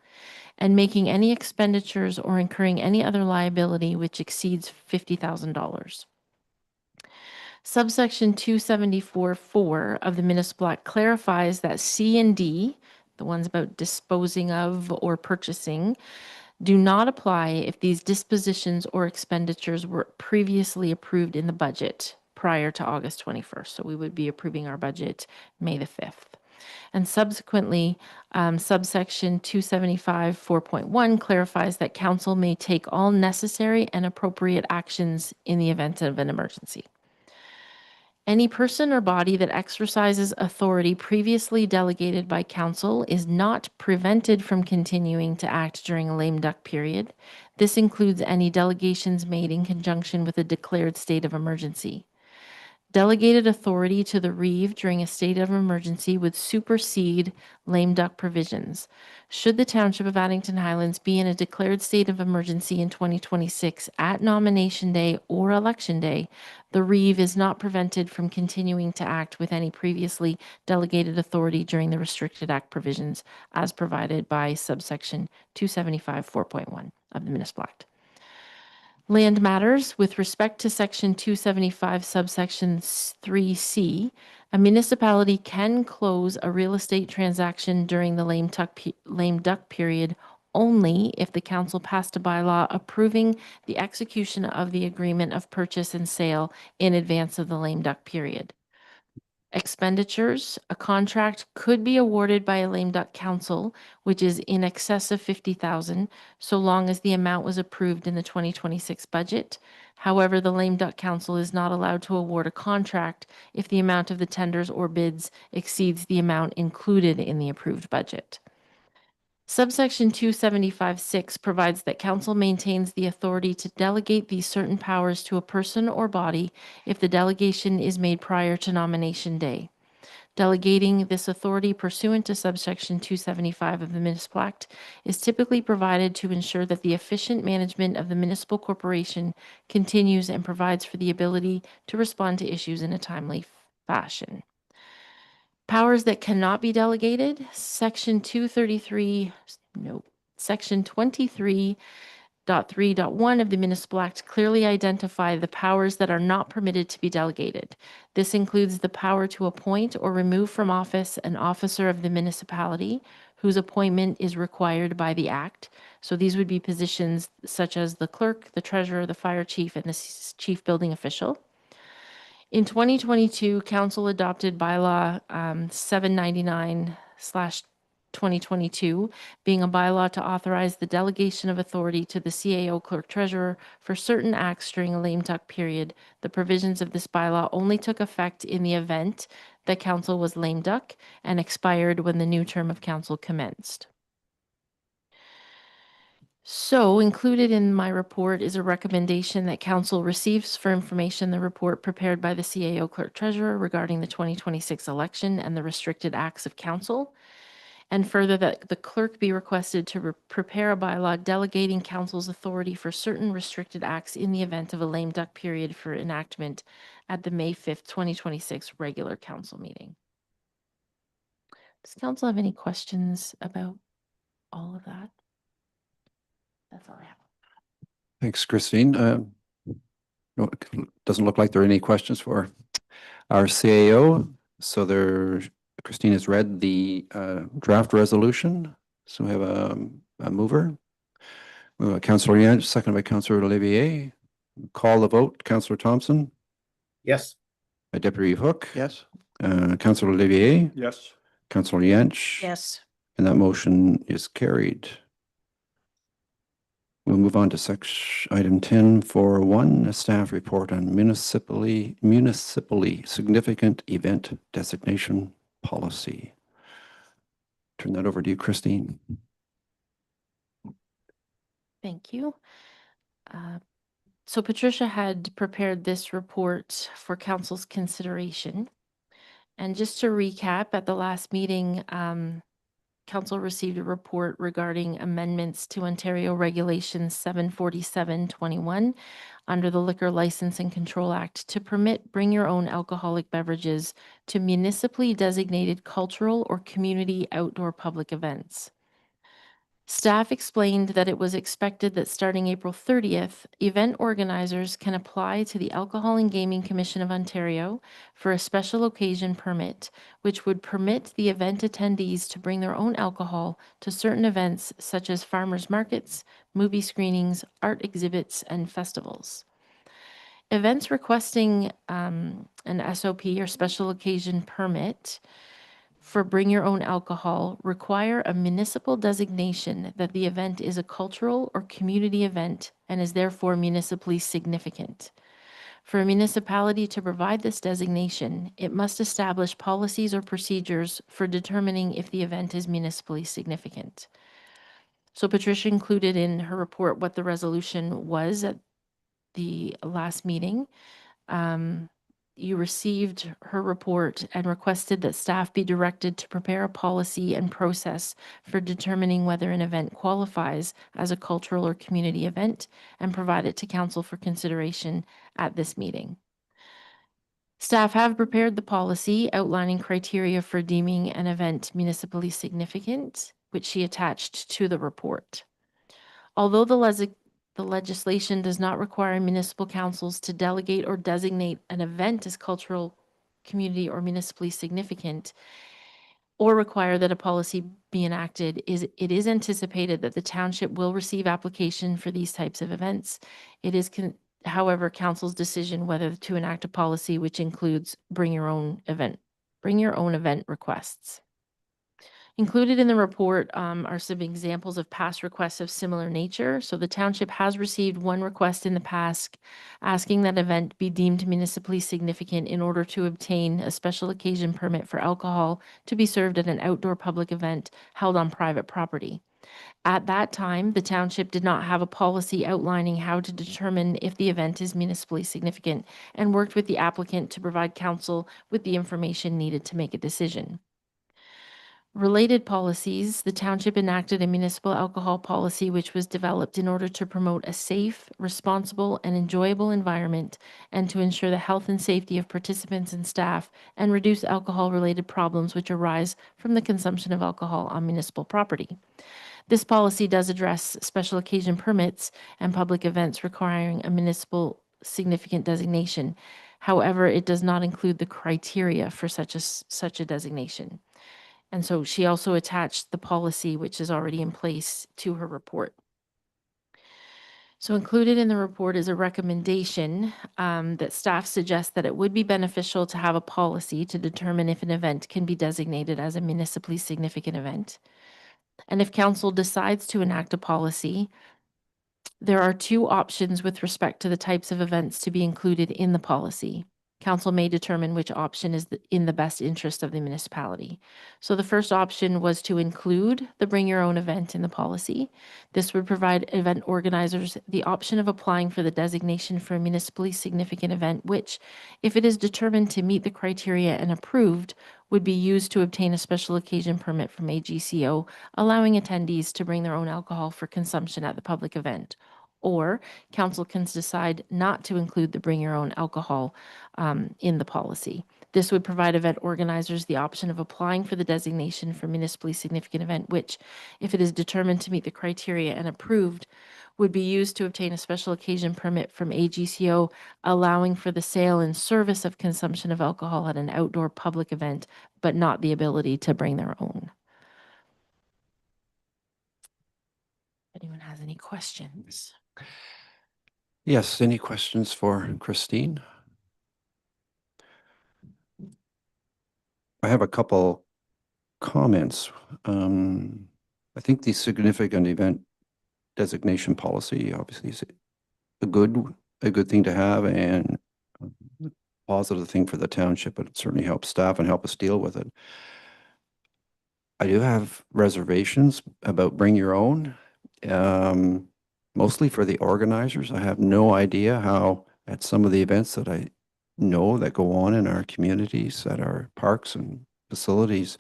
and making any expenditures or incurring any other liability which exceeds $50,000. Subsection 274(4) of the Municipal Act clarifies that C and D, the ones about disposing of or purchasing, do not apply if these dispositions or expenditures were previously approved in the budget prior to August 21st. So we would be approving our budget May the 5th. And subsequently, subsection 275 4.1 clarifies that council may take all necessary and appropriate actions in the event of an emergency. Any person or body that exercises authority previously delegated by council is not prevented from continuing to act during a lame duck period. This includes any delegations made in conjunction with a declared state of emergency. Delegated authority to the reeve during a state of emergency would supersede lame duck provisions. Should the Township of Addington Highlands be in a declared state of emergency in 2026 at nomination day or election day, the reeve is not prevented from continuing to act with any previously delegated authority during the Restricted Act provisions as provided by subsection 275 4.1 of the Municipal Act. Land matters with respect to section 275 subsection 3C, a municipality can close a real estate transaction during the lame duck period only if the council passed a bylaw approving the execution of the agreement of purchase and sale in advance of the lame duck period. Expenditures, a contract could be awarded by a lame duck council, which is in excess of $50,000, so long as the amount was approved in the 2026 budget. However, the lame duck council is not allowed to award a contract if the amount of the tenders or bids exceeds the amount included in the approved budget. Subsection 275-6 provides that council maintains the authority to delegate these certain powers to a person or body if the delegation is made prior to nomination day. Delegating this authority pursuant to subsection 275 of the Municipal Act is typically provided to ensure that the efficient management of the municipal corporation continues and provides for the ability to respond to issues in a timely fashion. Powers that cannot be delegated, section 23.3.1 of the Municipal Act clearly identify the powers that are not permitted to be delegated. This includes the power to appoint or remove from office an officer of the municipality whose appointment is required by the Act. So these would be positions such as the clerk, the treasurer, the fire chief, and the chief building official. In 2022, Council adopted bylaw 799/2022, being a bylaw to authorize the delegation of authority to the CAO clerk treasurer for certain acts during a lame duck period. The provisions of this bylaw only took effect in the event that Council was lame duck and expired when the new term of Council commenced. So included in my report is a recommendation that council receives for information the report prepared by the CAO clerk treasurer regarding the 2026 election and the restricted acts of council. And further, that the clerk be requested to prepare a bylaw delegating council's authority for certain restricted acts in the event of a lame duck period for enactment at the May 5th, 2026 regular council meeting. Does council have any questions about all of that? That's all I have. Thanks, Christine. No, it doesn't look like there are any questions for our CAO. So Christine has read the draft resolution. So we have a mover. Councillor Yant, seconded by Councillor Olivier. Call the vote. Councillor Thompson, Yes. Deputy Hook, Yes. Councillor Olivier, Yes. Councillor Yant. Yes. And that motion is carried. We'll move on to item 10.4.1, a staff report on municipally significant event designation policy. Turn that over to you, Christine. Thank you. So Patricia had prepared this report for council's consideration. And just to recap, at the last meeting, council received a report regarding amendments to Ontario Regulations 747/21 under the Liquor License and Control Act to permit bring your own alcoholic beverages to municipally designated cultural or community outdoor public events. Staff explained that it was expected that starting April 30th, event organizers can apply to the Alcohol and Gaming Commission of Ontario for a special occasion permit, which would permit the event attendees to bring their own alcohol to certain events such as farmers markets, movie screenings, art exhibits, and festivals. Events requesting an SOP or special occasion permit for bring your own alcohol require a municipal designation that the event is a cultural or community event and is therefore municipally significant. For a municipality to provide this designation, it must establish policies or procedures for determining if the event is municipally significant. So Patricia included in her report what the resolution was at the last meeting. You received her report and requested that staff be directed to prepare a policy and process for determining whether an event qualifies as a cultural or community event and provide it to council for consideration at this meeting. Staff have prepared the policy outlining criteria for deeming an event municipally significant, which she attached to the report. Although the legislation does not require municipal councils to delegate or designate an event as cultural, community, or municipally significant, or require that a policy be enacted, it is anticipated that the township will receive application for these types of events. It is, however, council's decision whether to enact a policy which includes bring your own event requests. Included in the report are some examples of past requests of similar nature. So the township has received one request in the past asking that event be deemed municipally significant in order to obtain a special occasion permit for alcohol to be served at an outdoor public event held on private property. At that time, the township did not have a policy outlining how to determine if the event is municipally significant and worked with the applicant to provide council with the information needed to make a decision. Related policies, the township enacted a municipal alcohol policy which was developed in order to promote a safe, responsible, and enjoyable environment and to ensure the health and safety of participants and staff and reduce alcohol-related problems which arise from the consumption of alcohol on municipal property. This policy does address special occasion permits and public events requiring a municipal significant designation. However, it does not include the criteria for such a designation. And so she also attached the policy, which is already in place, to her report. So included in the report is a recommendation that staff suggests that it would be beneficial to have a policy to determine if an event can be designated as a municipally significant event. And if council decides to enact a policy, there are two options with respect to the types of events to be included in the policy. Council may determine which option is in the best interest of the municipality. So the first option was to include the bring your own event in the policy. This would provide event organizers the option of applying for the designation for a municipally significant event, which, if it is determined to meet the criteria and approved, would be used to obtain a special occasion permit from AGCO, allowing attendees to bring their own alcohol for consumption at the public event. Or council can decide not to include the bring your own alcohol in the policy. This would provide event organizers the option of applying for the designation for municipally significant event, which, if it is determined to meet the criteria and approved, would be used to obtain a special occasion permit from AGCO, allowing for the sale and service of consumption of alcohol at an outdoor public event, but not the ability to bring their own. Anyone has any questions? Yes, any questions for Christine? I have a couple comments. I think the significant event designation policy obviously is a good thing to have and a positive thing for the township, but it certainly helps staff and help us deal with it. I do have reservations about bring your own, mostly for the organizers. I have no idea how at some of the events that I know that go on in our communities, at our parks and facilities,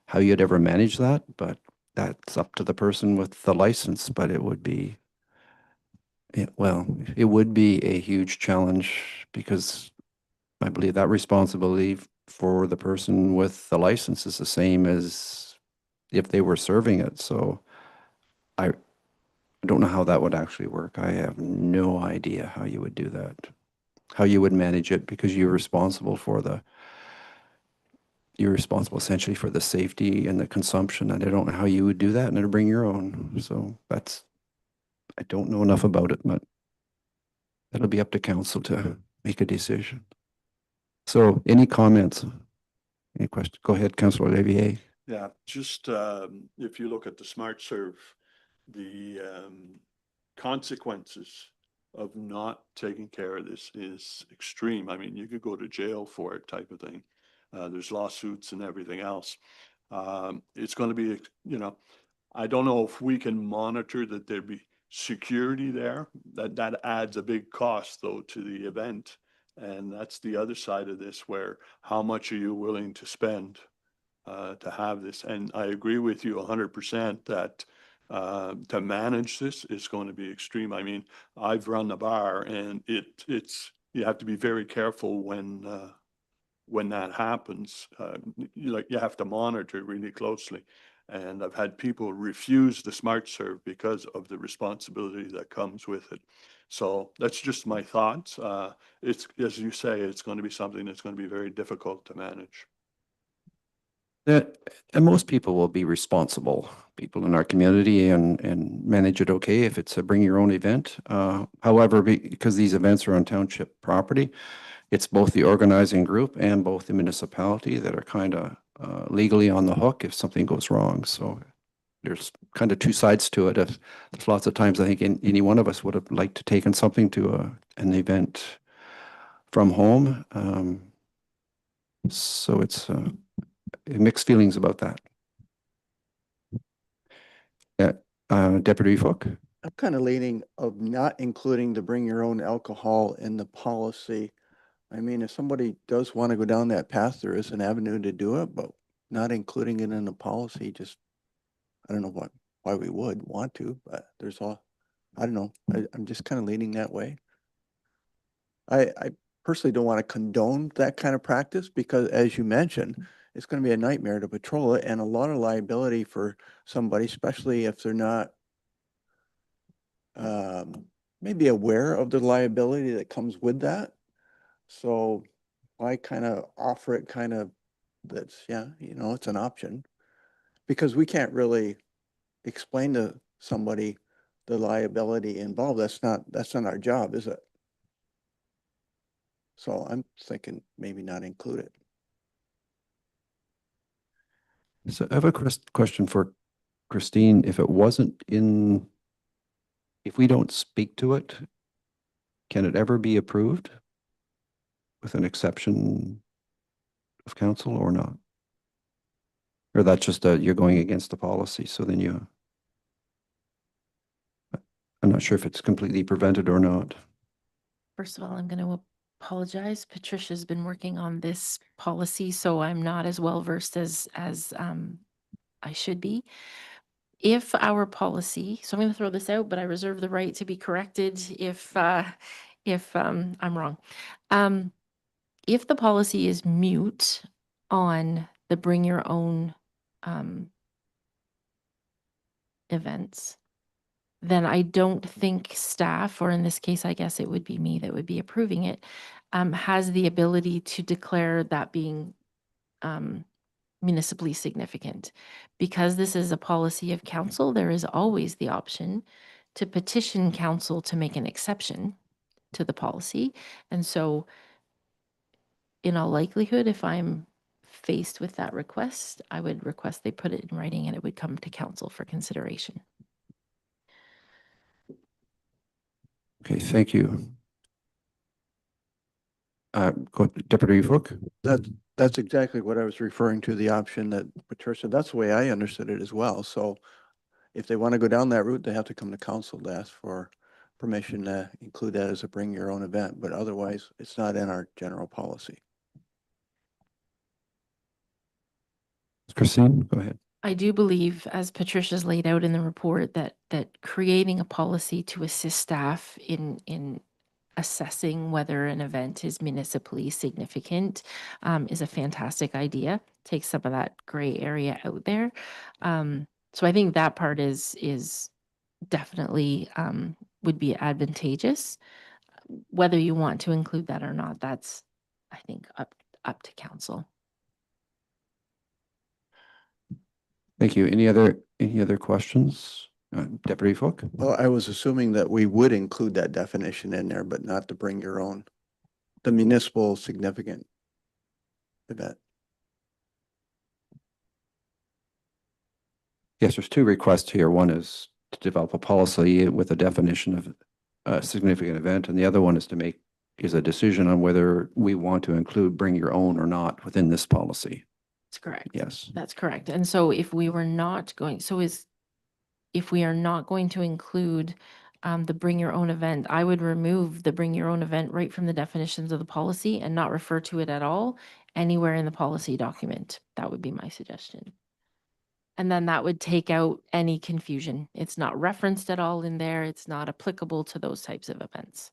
how you'd ever manage that, but that's up to the person with the license, but it would be, it would be a huge challenge because I believe that responsibility for the person with the license is the same as if they were serving it. So I don't know how that would actually work. I have no idea how you would do that, how you would manage it, because you're responsible essentially for the safety and the consumption. And I don't know how you would do that and then bring your own. So I don't know enough about it, but that'll be up to council to make a decision. So any comments? Any questions? Go ahead, Councillor Olivier. Yeah, just if you look at the Smart Serve, the consequences of not taking care of this is extreme. I mean, you could go to jail for it type of thing. There's lawsuits and everything else. It's going to be, you know, I don't know if we can monitor that there be security there. That adds a big cost though to the event. And that's the other side of this, where how much are you willing to spend to have this? And I agree with you 100% that to manage this is going to be extreme. I mean, I've run a bar, and it's you have to be very careful when that happens. You have to monitor it really closely. And I've had people refuse the Smart Serve because of the responsibility that comes with it. So that's just my thoughts. It's, as you say, it's going to be something that's going to be very difficult to manage. And most people will be responsible, people in our community, and manage it okay if it's a bring your own event. However, because these events are on township property, it's both the organizing group and both the municipality that are kind of legally on the hook if something goes wrong. So there's kind of two sides to it. There's lots of times I think any one of us would have liked to taken something to an event from home. So it's mixed feelings about that. Deputy Fook? I'm kind of leaning of not including the bring your own alcohol in the policy. I mean, if somebody does want to go down that path, there is an avenue to do it, but not including it in the policy, just, I don't know why we would want to, but I don't know. I'm just kind of leaning that way. I personally don't want to condone that kind of practice because, as you mentioned, it's going to be a nightmare to patrol it and a lot of liability for somebody, especially if they're not maybe aware of the liability that comes with that. So I kind of offer it that's, yeah, it's an option because we can't really explain to somebody the liability involved. That's not our job, is it? So I'm thinking maybe not include it. So I have a question for Christine. If we don't speak to it, can it ever be approved with an exception of council or not? Or that's just you're going against the policy, so then I'm not sure if it's completely prevented or not. First of all, I'm going to apologize. Patricia's been working on this policy, so I'm not as well versed as I should be. If our policy, so I'm going to throw this out, but I reserve the right to be corrected if I'm wrong. If the policy is mute on the bring your own events, then I don't think staff, or in this case, I guess it would be me that would be approving it, has the ability to declare that being municipally significant. Because this is a policy of council, there is always the option to petition council to make an exception to the policy. And so in all likelihood, if I'm faced with that request, I would request they put it in writing and it would come to council for consideration. Okay, thank you. Deputy Fook? That's exactly what I was referring to, the option that Patricia, that's the way I understood it as well. So if they want to go down that route, they have to come to council to ask for permission to include that as a bring your own event, but otherwise it's not in our general policy. Christine, go ahead. I do believe, as Patricia's laid out in the report, that creating a policy to assist staff in assessing whether an event is municipally significant is a fantastic idea. Take some of that gray area out there. So I think that part is definitely would be advantageous. Whether you want to include that or not, that's, I think, up to council. Thank you. Any other questions? Deputy Fook? Well, I was assuming that we would include that definition in there, but not to bring your own, the municipal significant event. Yes, there's two requests here. One is to develop a policy with a definition of a significant event, and the other one is is a decision on whether we want to include bring your own or not within this policy. That's correct. Yes. That's correct. And so if we were not going, if we are not going to include the bring your own event, I would remove the bring your own event right from the definitions of the policy and not refer to it at all anywhere in the policy document. That would be my suggestion. And then that would take out any confusion. It's not referenced at all in there. It's not applicable to those types of events.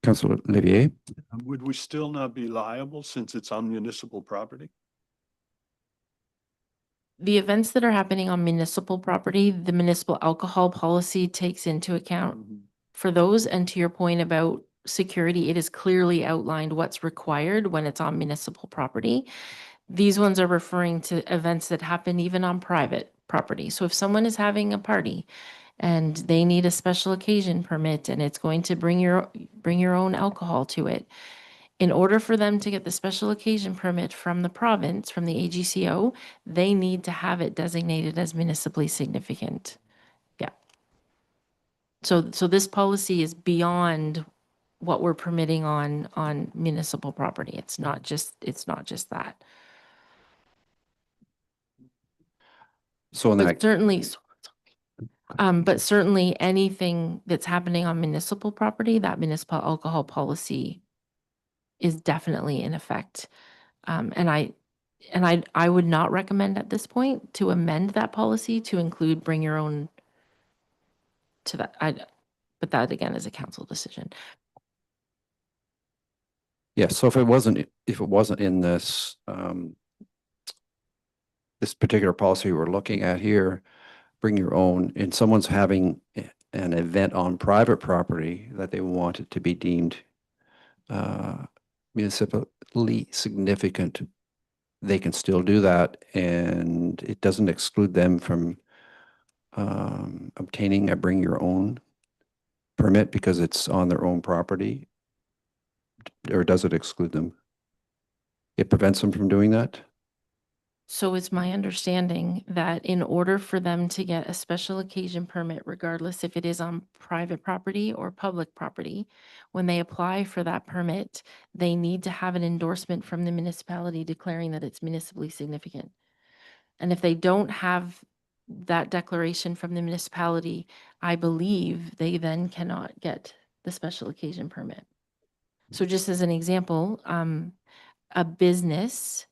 Councillor Olivier? Would we still not be liable since it's on municipal property? The events that are happening on municipal property, the municipal alcohol policy takes into account for those. And to your point about security, it is clearly outlined what's required when it's on municipal property. These ones are referring to events that happen even on private property. So if someone is having a party and they need a special occasion permit and it's going to bring your own alcohol to it, in order for them to get the special occasion permit from the province, from the AGCO, they need to have it designated as municipally significant. Yeah. So this policy is beyond what we're permitting on municipal property. It's not just that. So in But that, certainly anything that's happening on municipal property, that municipal alcohol policy is definitely in effect. And I would not recommend at this point to amend that policy to include bring your own to that. But that again is a council decision. yes, so if it wasn't in this, this particular policy we're looking at here, bring your own, and someone's having an event on private property that they want it to be deemed municipally significant, they can still do that, and it doesn't exclude them from obtaining a bring your own permit because it's on their own property, or does it exclude them? It prevents them from doing that? So it's my understanding that in order for them to get a special occasion permit, regardless if it is on private property or public property, when they apply for that permit, they need to have an endorsement from the municipality declaring that it's municipally significant. And if they don't have that declaration from the municipality, I believe they then cannot get the special occasion permit. So just as an example, a business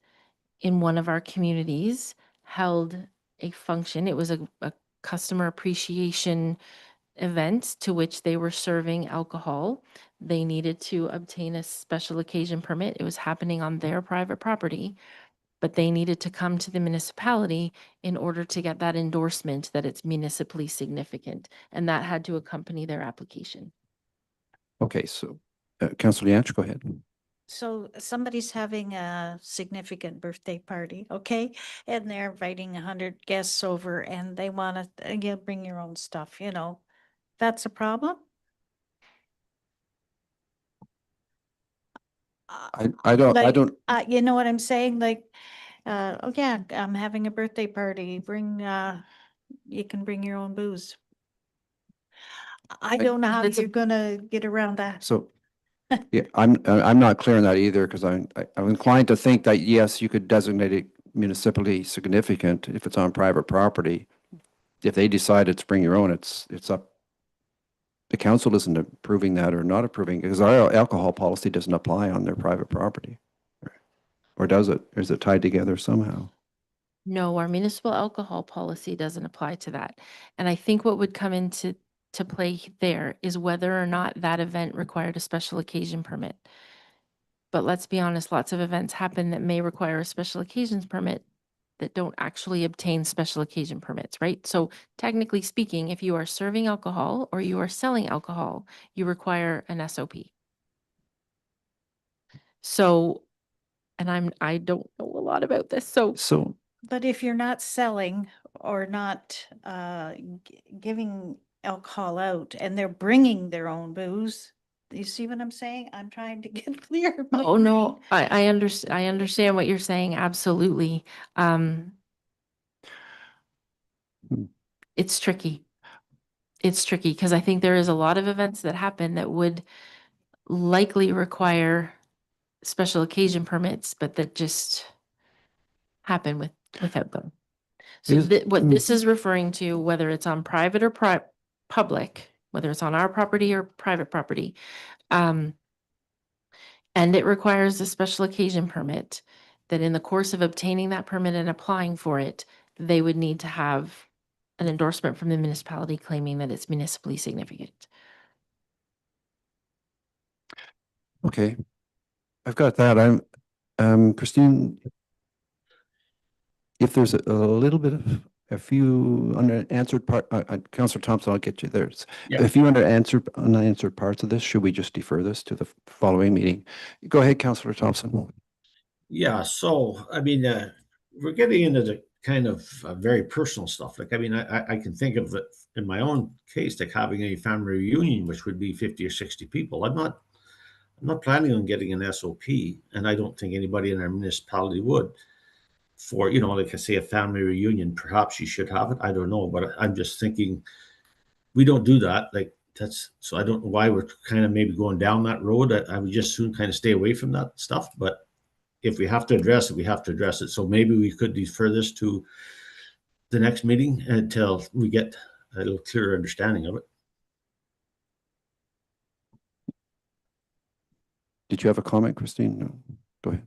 in one of our communities held a function. It was a customer appreciation event to which they were serving alcohol. They needed to obtain a special occasion permit. It was happening on their private property, but they needed to come to the municipality in order to get that endorsement that it's municipally significant. And that had to accompany their application. Okay, so Councillor Yantch, go ahead. So somebody's having a significant birthday party, okay? And they're inviting 100 guests over and they want to, you bring your own stuff, you know. That's a problem? I don't, You know what I'm saying? Like, oh yeah, I'm having a birthday party. You can bring your own booze. I don't know how That's a- you're gonna get around that. so, yeah, I'm not clear on that either, because I'm inclined to think that, yes, you could designate it municipally significant if it's on private property. If they decide it's bring your own, it's up. The council isn't approving that or not approving, because our alcohol policy doesn't apply on their private property. Or does it? Or is it tied together somehow? No, our municipal alcohol policy doesn't apply to that. And I think what would come into play there is whether or not that event required a special occasion permit. But let's be honest, lots of events happen that may require a special occasions permit that don't actually obtain special occasion permits, right? So technically speaking, if you are serving alcohol or you are selling alcohol, you require an SOP. So, and I don't know a lot about this, so So, But if you're not selling or not giving alcohol out and they're bringing their own booze, you see what I'm saying? I'm trying to get clear. in my oh no, brain. I understand what you're saying, absolutely. Hmm. It's tricky. it's tricky because I think there is a lot of events that happen that would likely require special occasion permits, but that just happen without them. So Is- what this is referring to, whether it's on private or public, whether it's on our property or private property, and it requires a special occasion permit, that in the course of obtaining that permit and applying for it, they would need to have an endorsement from the municipality claiming that it's municipally significant. Okay, I've got that. Christine, if there's a little bit of, a few unanswered Councillor Thompson, I'll get you there. Yeah. A few unanswered parts of this, should we just defer this to the following meeting? Go ahead, Councillor Thompson. Yeah, so, I mean, we're getting into the kind of very personal stuff. Like, I mean, I can think of it in my own case, like having a family reunion, which would be 50 or 60 people. I'm not planning on getting an SOP, and I don't think anybody in our municipality would. For, you know, like I say, a family reunion, perhaps you should have it. I don't know, but I'm just thinking we don't do that. Like, that's, so I don't know why we're kind of maybe going down that road. I would just soon kind of stay away from that stuff. But if we have to address it, we have to address it. So maybe we could defer this to the next meeting until we get a little clearer understanding of it. Did you have a comment, Christine? No. Go ahead.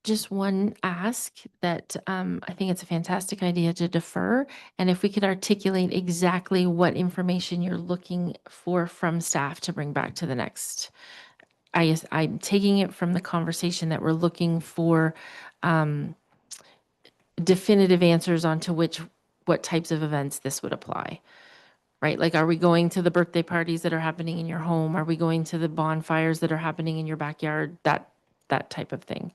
Just one ask that I think it's a fantastic idea to defer. And if we could articulate exactly what information you're looking for from staff to bring back to the next. I'm taking it from the conversation that we're looking for definitive answers onto what types of events this would apply. Right? Like, are we going to the birthday parties that are happening in your home? Are we going to the bonfires that are happening in your backyard? That type of thing.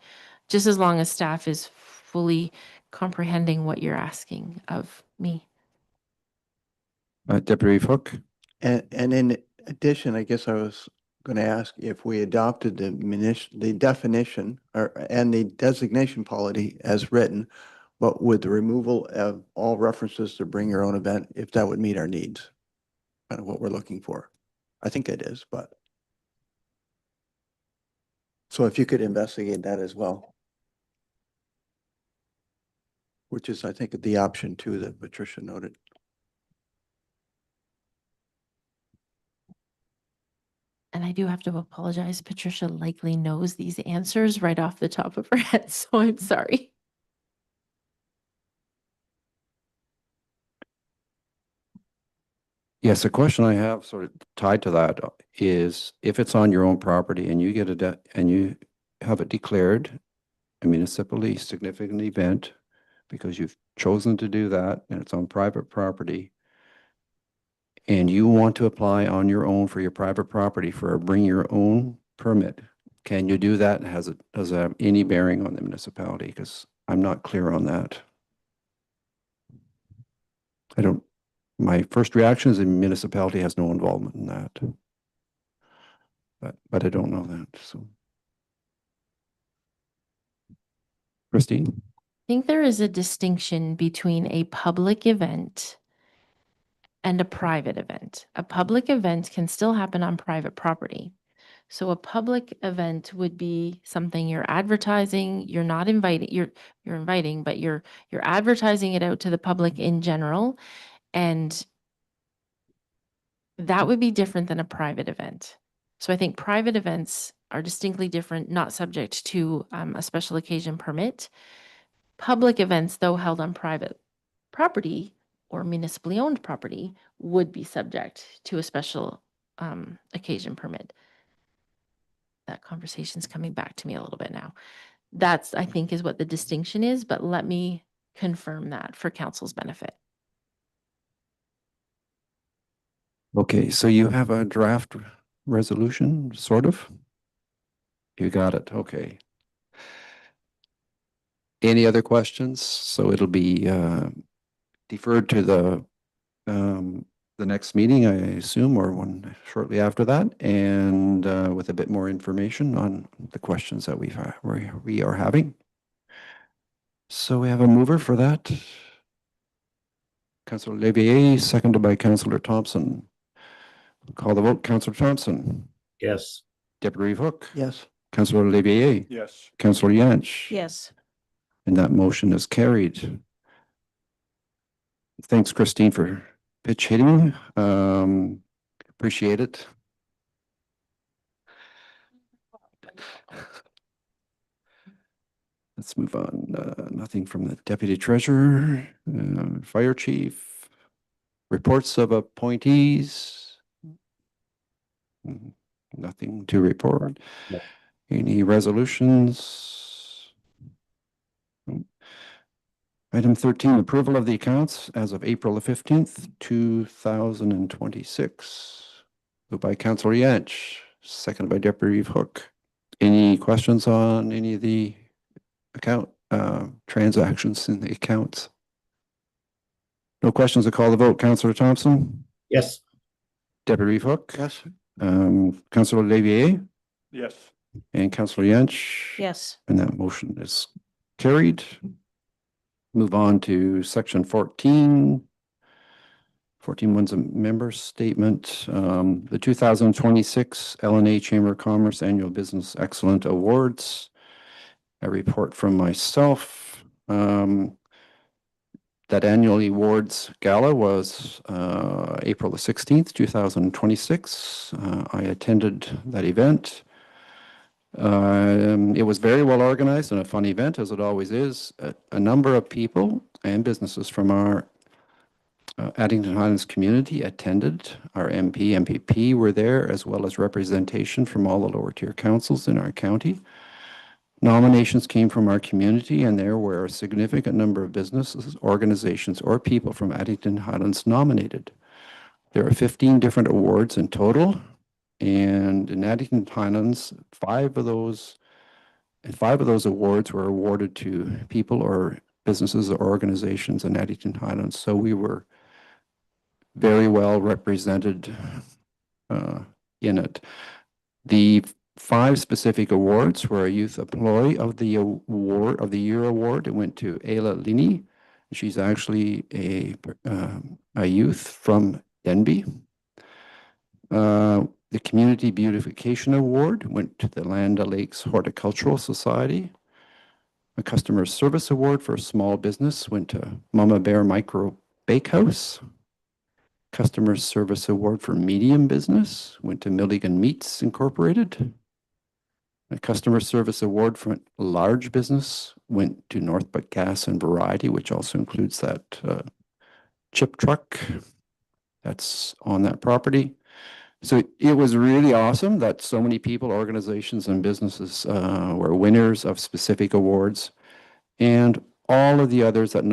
Just as long as staff is fully comprehending what you're asking of me. Deputy Hook? And in addition, I guess I was going to ask if we adopted the definition and the designation policy as written, but with the removal of all references to bring your own event, if that would meet our needs, kind of what we're looking for. I think it is, but. So if you could investigate that as well. Which is, I think, the option too that Patricia noted. And I do have to apologize. Patricia likely knows these answers right off the top of her head, so I'm sorry. Yes, the question I have sort of tied to that is, if it's on your own property and you get and you have it declared a municipally significant event because you've chosen to do that and it's on private property, and you want to apply on your own for your private property for a bring your own permit, can you do that? Does it have any bearing on the municipality? Because I'm not clear on that. My first reaction is the municipality has no involvement in that. But I don't know that, so. Christine? I think there is a distinction between a public event and a private event. A public event can still happen on private property. So a public event would be something you're advertising, you're not inviting, you're inviting, but you're advertising it out to the public in general. And that would be different than a private event. So I think private events are distinctly different, not subject to a special occasion permit. Public events, though held on private property or municipally owned property, would be subject to a special occasion permit. That conversation's coming back to me a little bit now. That's, I think, is what the distinction is, but let me confirm that for council's benefit. Okay, so you have a draft resolution, sort of? You got it, okay. Any other questions? So it'll be deferred to the next meeting, I assume, or one shortly after that, and with a bit more information on the questions that we are having. So we have a mover for that. Councillor Levier, seconded by Councillor Thompson. Call the vote. Councillor Thompson. Yes. Deputy Reeve Hook. Yes. Councillor Levier. Yes. Councillor Yance. Yes. And that motion is carried. Thanks, Christine, for pitch hitting. Appreciate it. Let's move on. Nothing from the deputy treasurer, fire chief, reports of appointees. Nothing to report. No. Any resolutions? Item 13, approval of the accounts as of April the 15th, 2026. Moved by Councillor Yance, seconded by Deputy Reeve Hook. Any questions on any of the account transactions in the accounts? No questions. I call the vote. Councillor Thompson. Yes. Deputy Reeve Hook. Yes. Councillor Levier Yes. and Councillor Yance. Yes. And that motion is carried. Move on to section 14. 14.1's a member statement. The 2026 LNA Chamber of Commerce Annual Business Excellent Awards. A report from myself. That annual awards gala was April the 16th, 2026. I attended that event. It was very well organized and a fun event, as it always is. A number of people and businesses from our Addington Highlands community attended. Our MP, MPP were there, as well as representation from all the lower tier councils in our county. Nominations came from our community, and there were a significant number of businesses, organizations, or people from Addington Highlands nominated. There are 15 different awards in total, and in Addington Highlands, five of those awards were awarded to people or businesses or organizations in Addington Highlands. So we were very well represented in it. The 5 specific awards were a Youth Employee of the Year award. It went to Ayla Lini. She's actually a youth from Denbigh. The Community Beautification Award went to the Land O'Lakes Horticultural Society. A Customer Service Award for a small business went to Mama Bear Micro Bakehouse. Customer Service Award for medium business went to Milligan Meats Incorporated. A Customer Service Award for large business went to Northbuck Gas and Variety, which also includes that chip truck that's on that property. So it was really awesome that so many people, organizations, and businesses were winners of specific awards, and all of the others that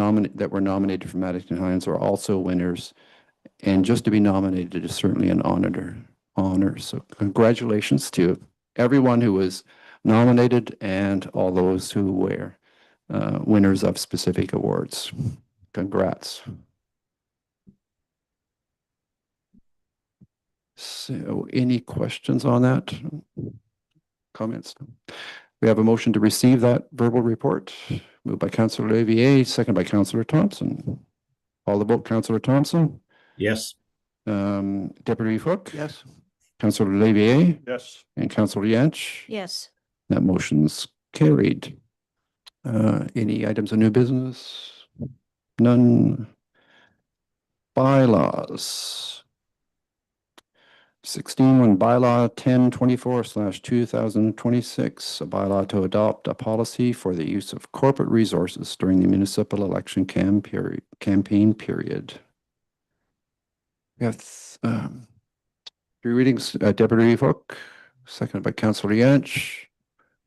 were nominated from Addington Highlands are also winners. And just to be nominated is certainly an honor. So congratulations to everyone who was nominated and all those who were winners of specific awards. Congrats. So any questions on that? Comments? We have a motion to receive that verbal report. Moved by Councillor Levier, second by Councillor Thompson. Call the vote. Councillor Thompson. Yes. Deputy Hook. Yes. Councillor Levier Yes. and Councillor Yance. Yes. That motion's carried. Any items of new business? None. Bylaws. 16.1 bylaw 1024/2026, a bylaw to adopt a policy for the use of corporate resources during the municipal election campaign period. We have 3 readings. Deputy Reeve Hook, seconded by Councillor Yance.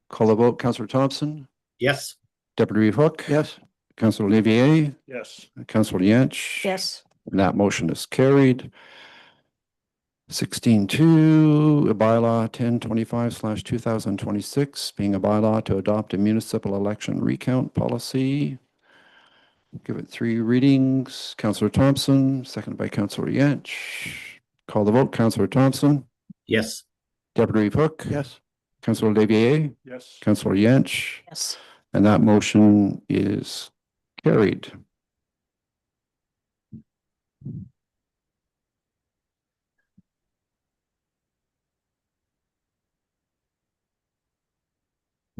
Call the vote. Councillor Thompson. Yes. Deputy Reeve Hook. Yes. Councillor Olivier. Yes. Councillor Yance. Yes. And that motion is carried. 16.2, a bylaw 1025/2026, being a bylaw to adopt a municipal election recount policy. Give it 3 readings. Councillor Thompson, seconded by Councillor Yance. Call the vote. Councillor Thompson. Yes. Deputy Reeve Hook. Yes. Councillor Olivier. Yes. Councillor Yance. Yes. And that motion is carried.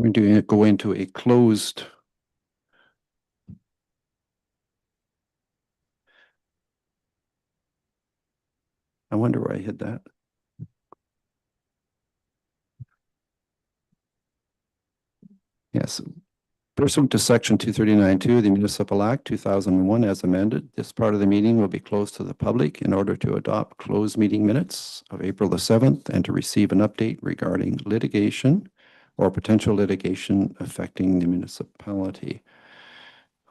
We're going to go into a closed. I wonder where I hid that. Yes. Pursuant to Section 239(2) of the Municipal Act 2001 as amended, this part of the meeting will be closed to the public in order to adopt closed meeting minutes of April the 7th and to receive an update regarding litigation or potential litigation affecting the municipality.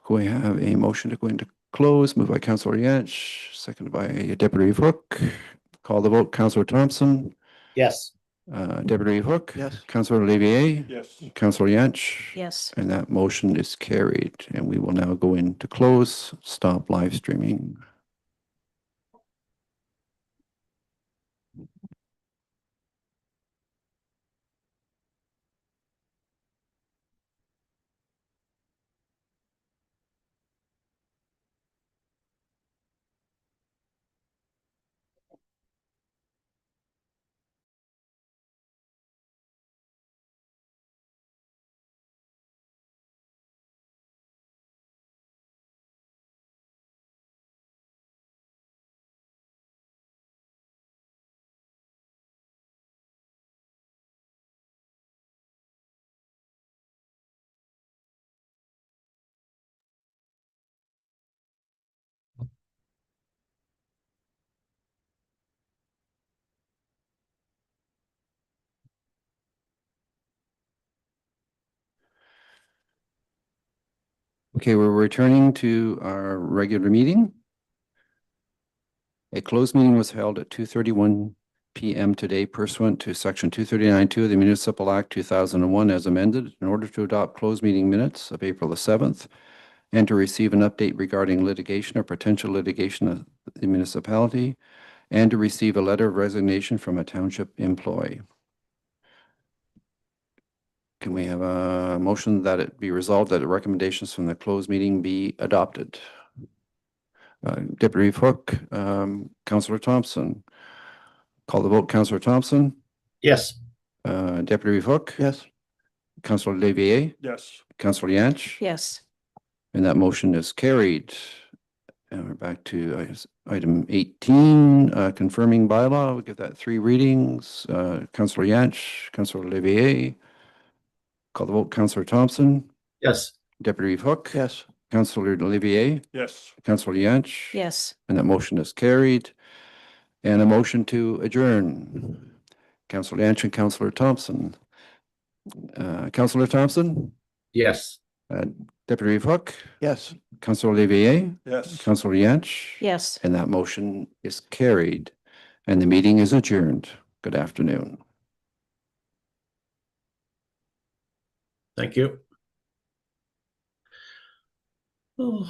We have a motion to go into close, moved by Councillor Yance, seconded by Deputy Hook. Call the vote, Councillor Thompson, Yes. Deputy Hook. Yes. Councillor Olivier. Yes. Councillor Yance. Yes. And that motion is carried, and we will now go into close, stop live streaming. Okay, we're returning to our regular meeting. A closed meeting was held at 2:31 p.m. today pursuant to Section 239(2) of the Municipal Act 2001 as amended in order to adopt closed meeting minutes of April the 7th and to receive an update regarding litigation or potential litigation of the municipality and to receive a letter of resignation from a township employee. Can we have a motion that it be resolved that the recommendations from the closed meeting be adopted? Deputy Hook, Councillor Thompson. Call the vote, Councillor Thompson. Yes. Deputy Hook. Yes. Councillor Olivier. Yes. Councillor Yance. Yes. And that motion is carried. And we're back to item 18, confirming bylaw. We'll give that 3 readings. Councillor Yance, Councillor Olivier. Call the vote, Councillor Thompson. Yes. Deputy Hook. Yes. Councillor Olivier. Yes. Councillor Yance. Yes. And that motion is carried. And a motion to adjourn. Councillor Yance and Councillor Thompson. Councillor Thompson. Yes. Deputy Hook. Yes. Councillor Olivier. Yes. Councillor Yance. Yes. And that motion is carried. And the meeting is adjourned. Good afternoon. Thank you. Oh,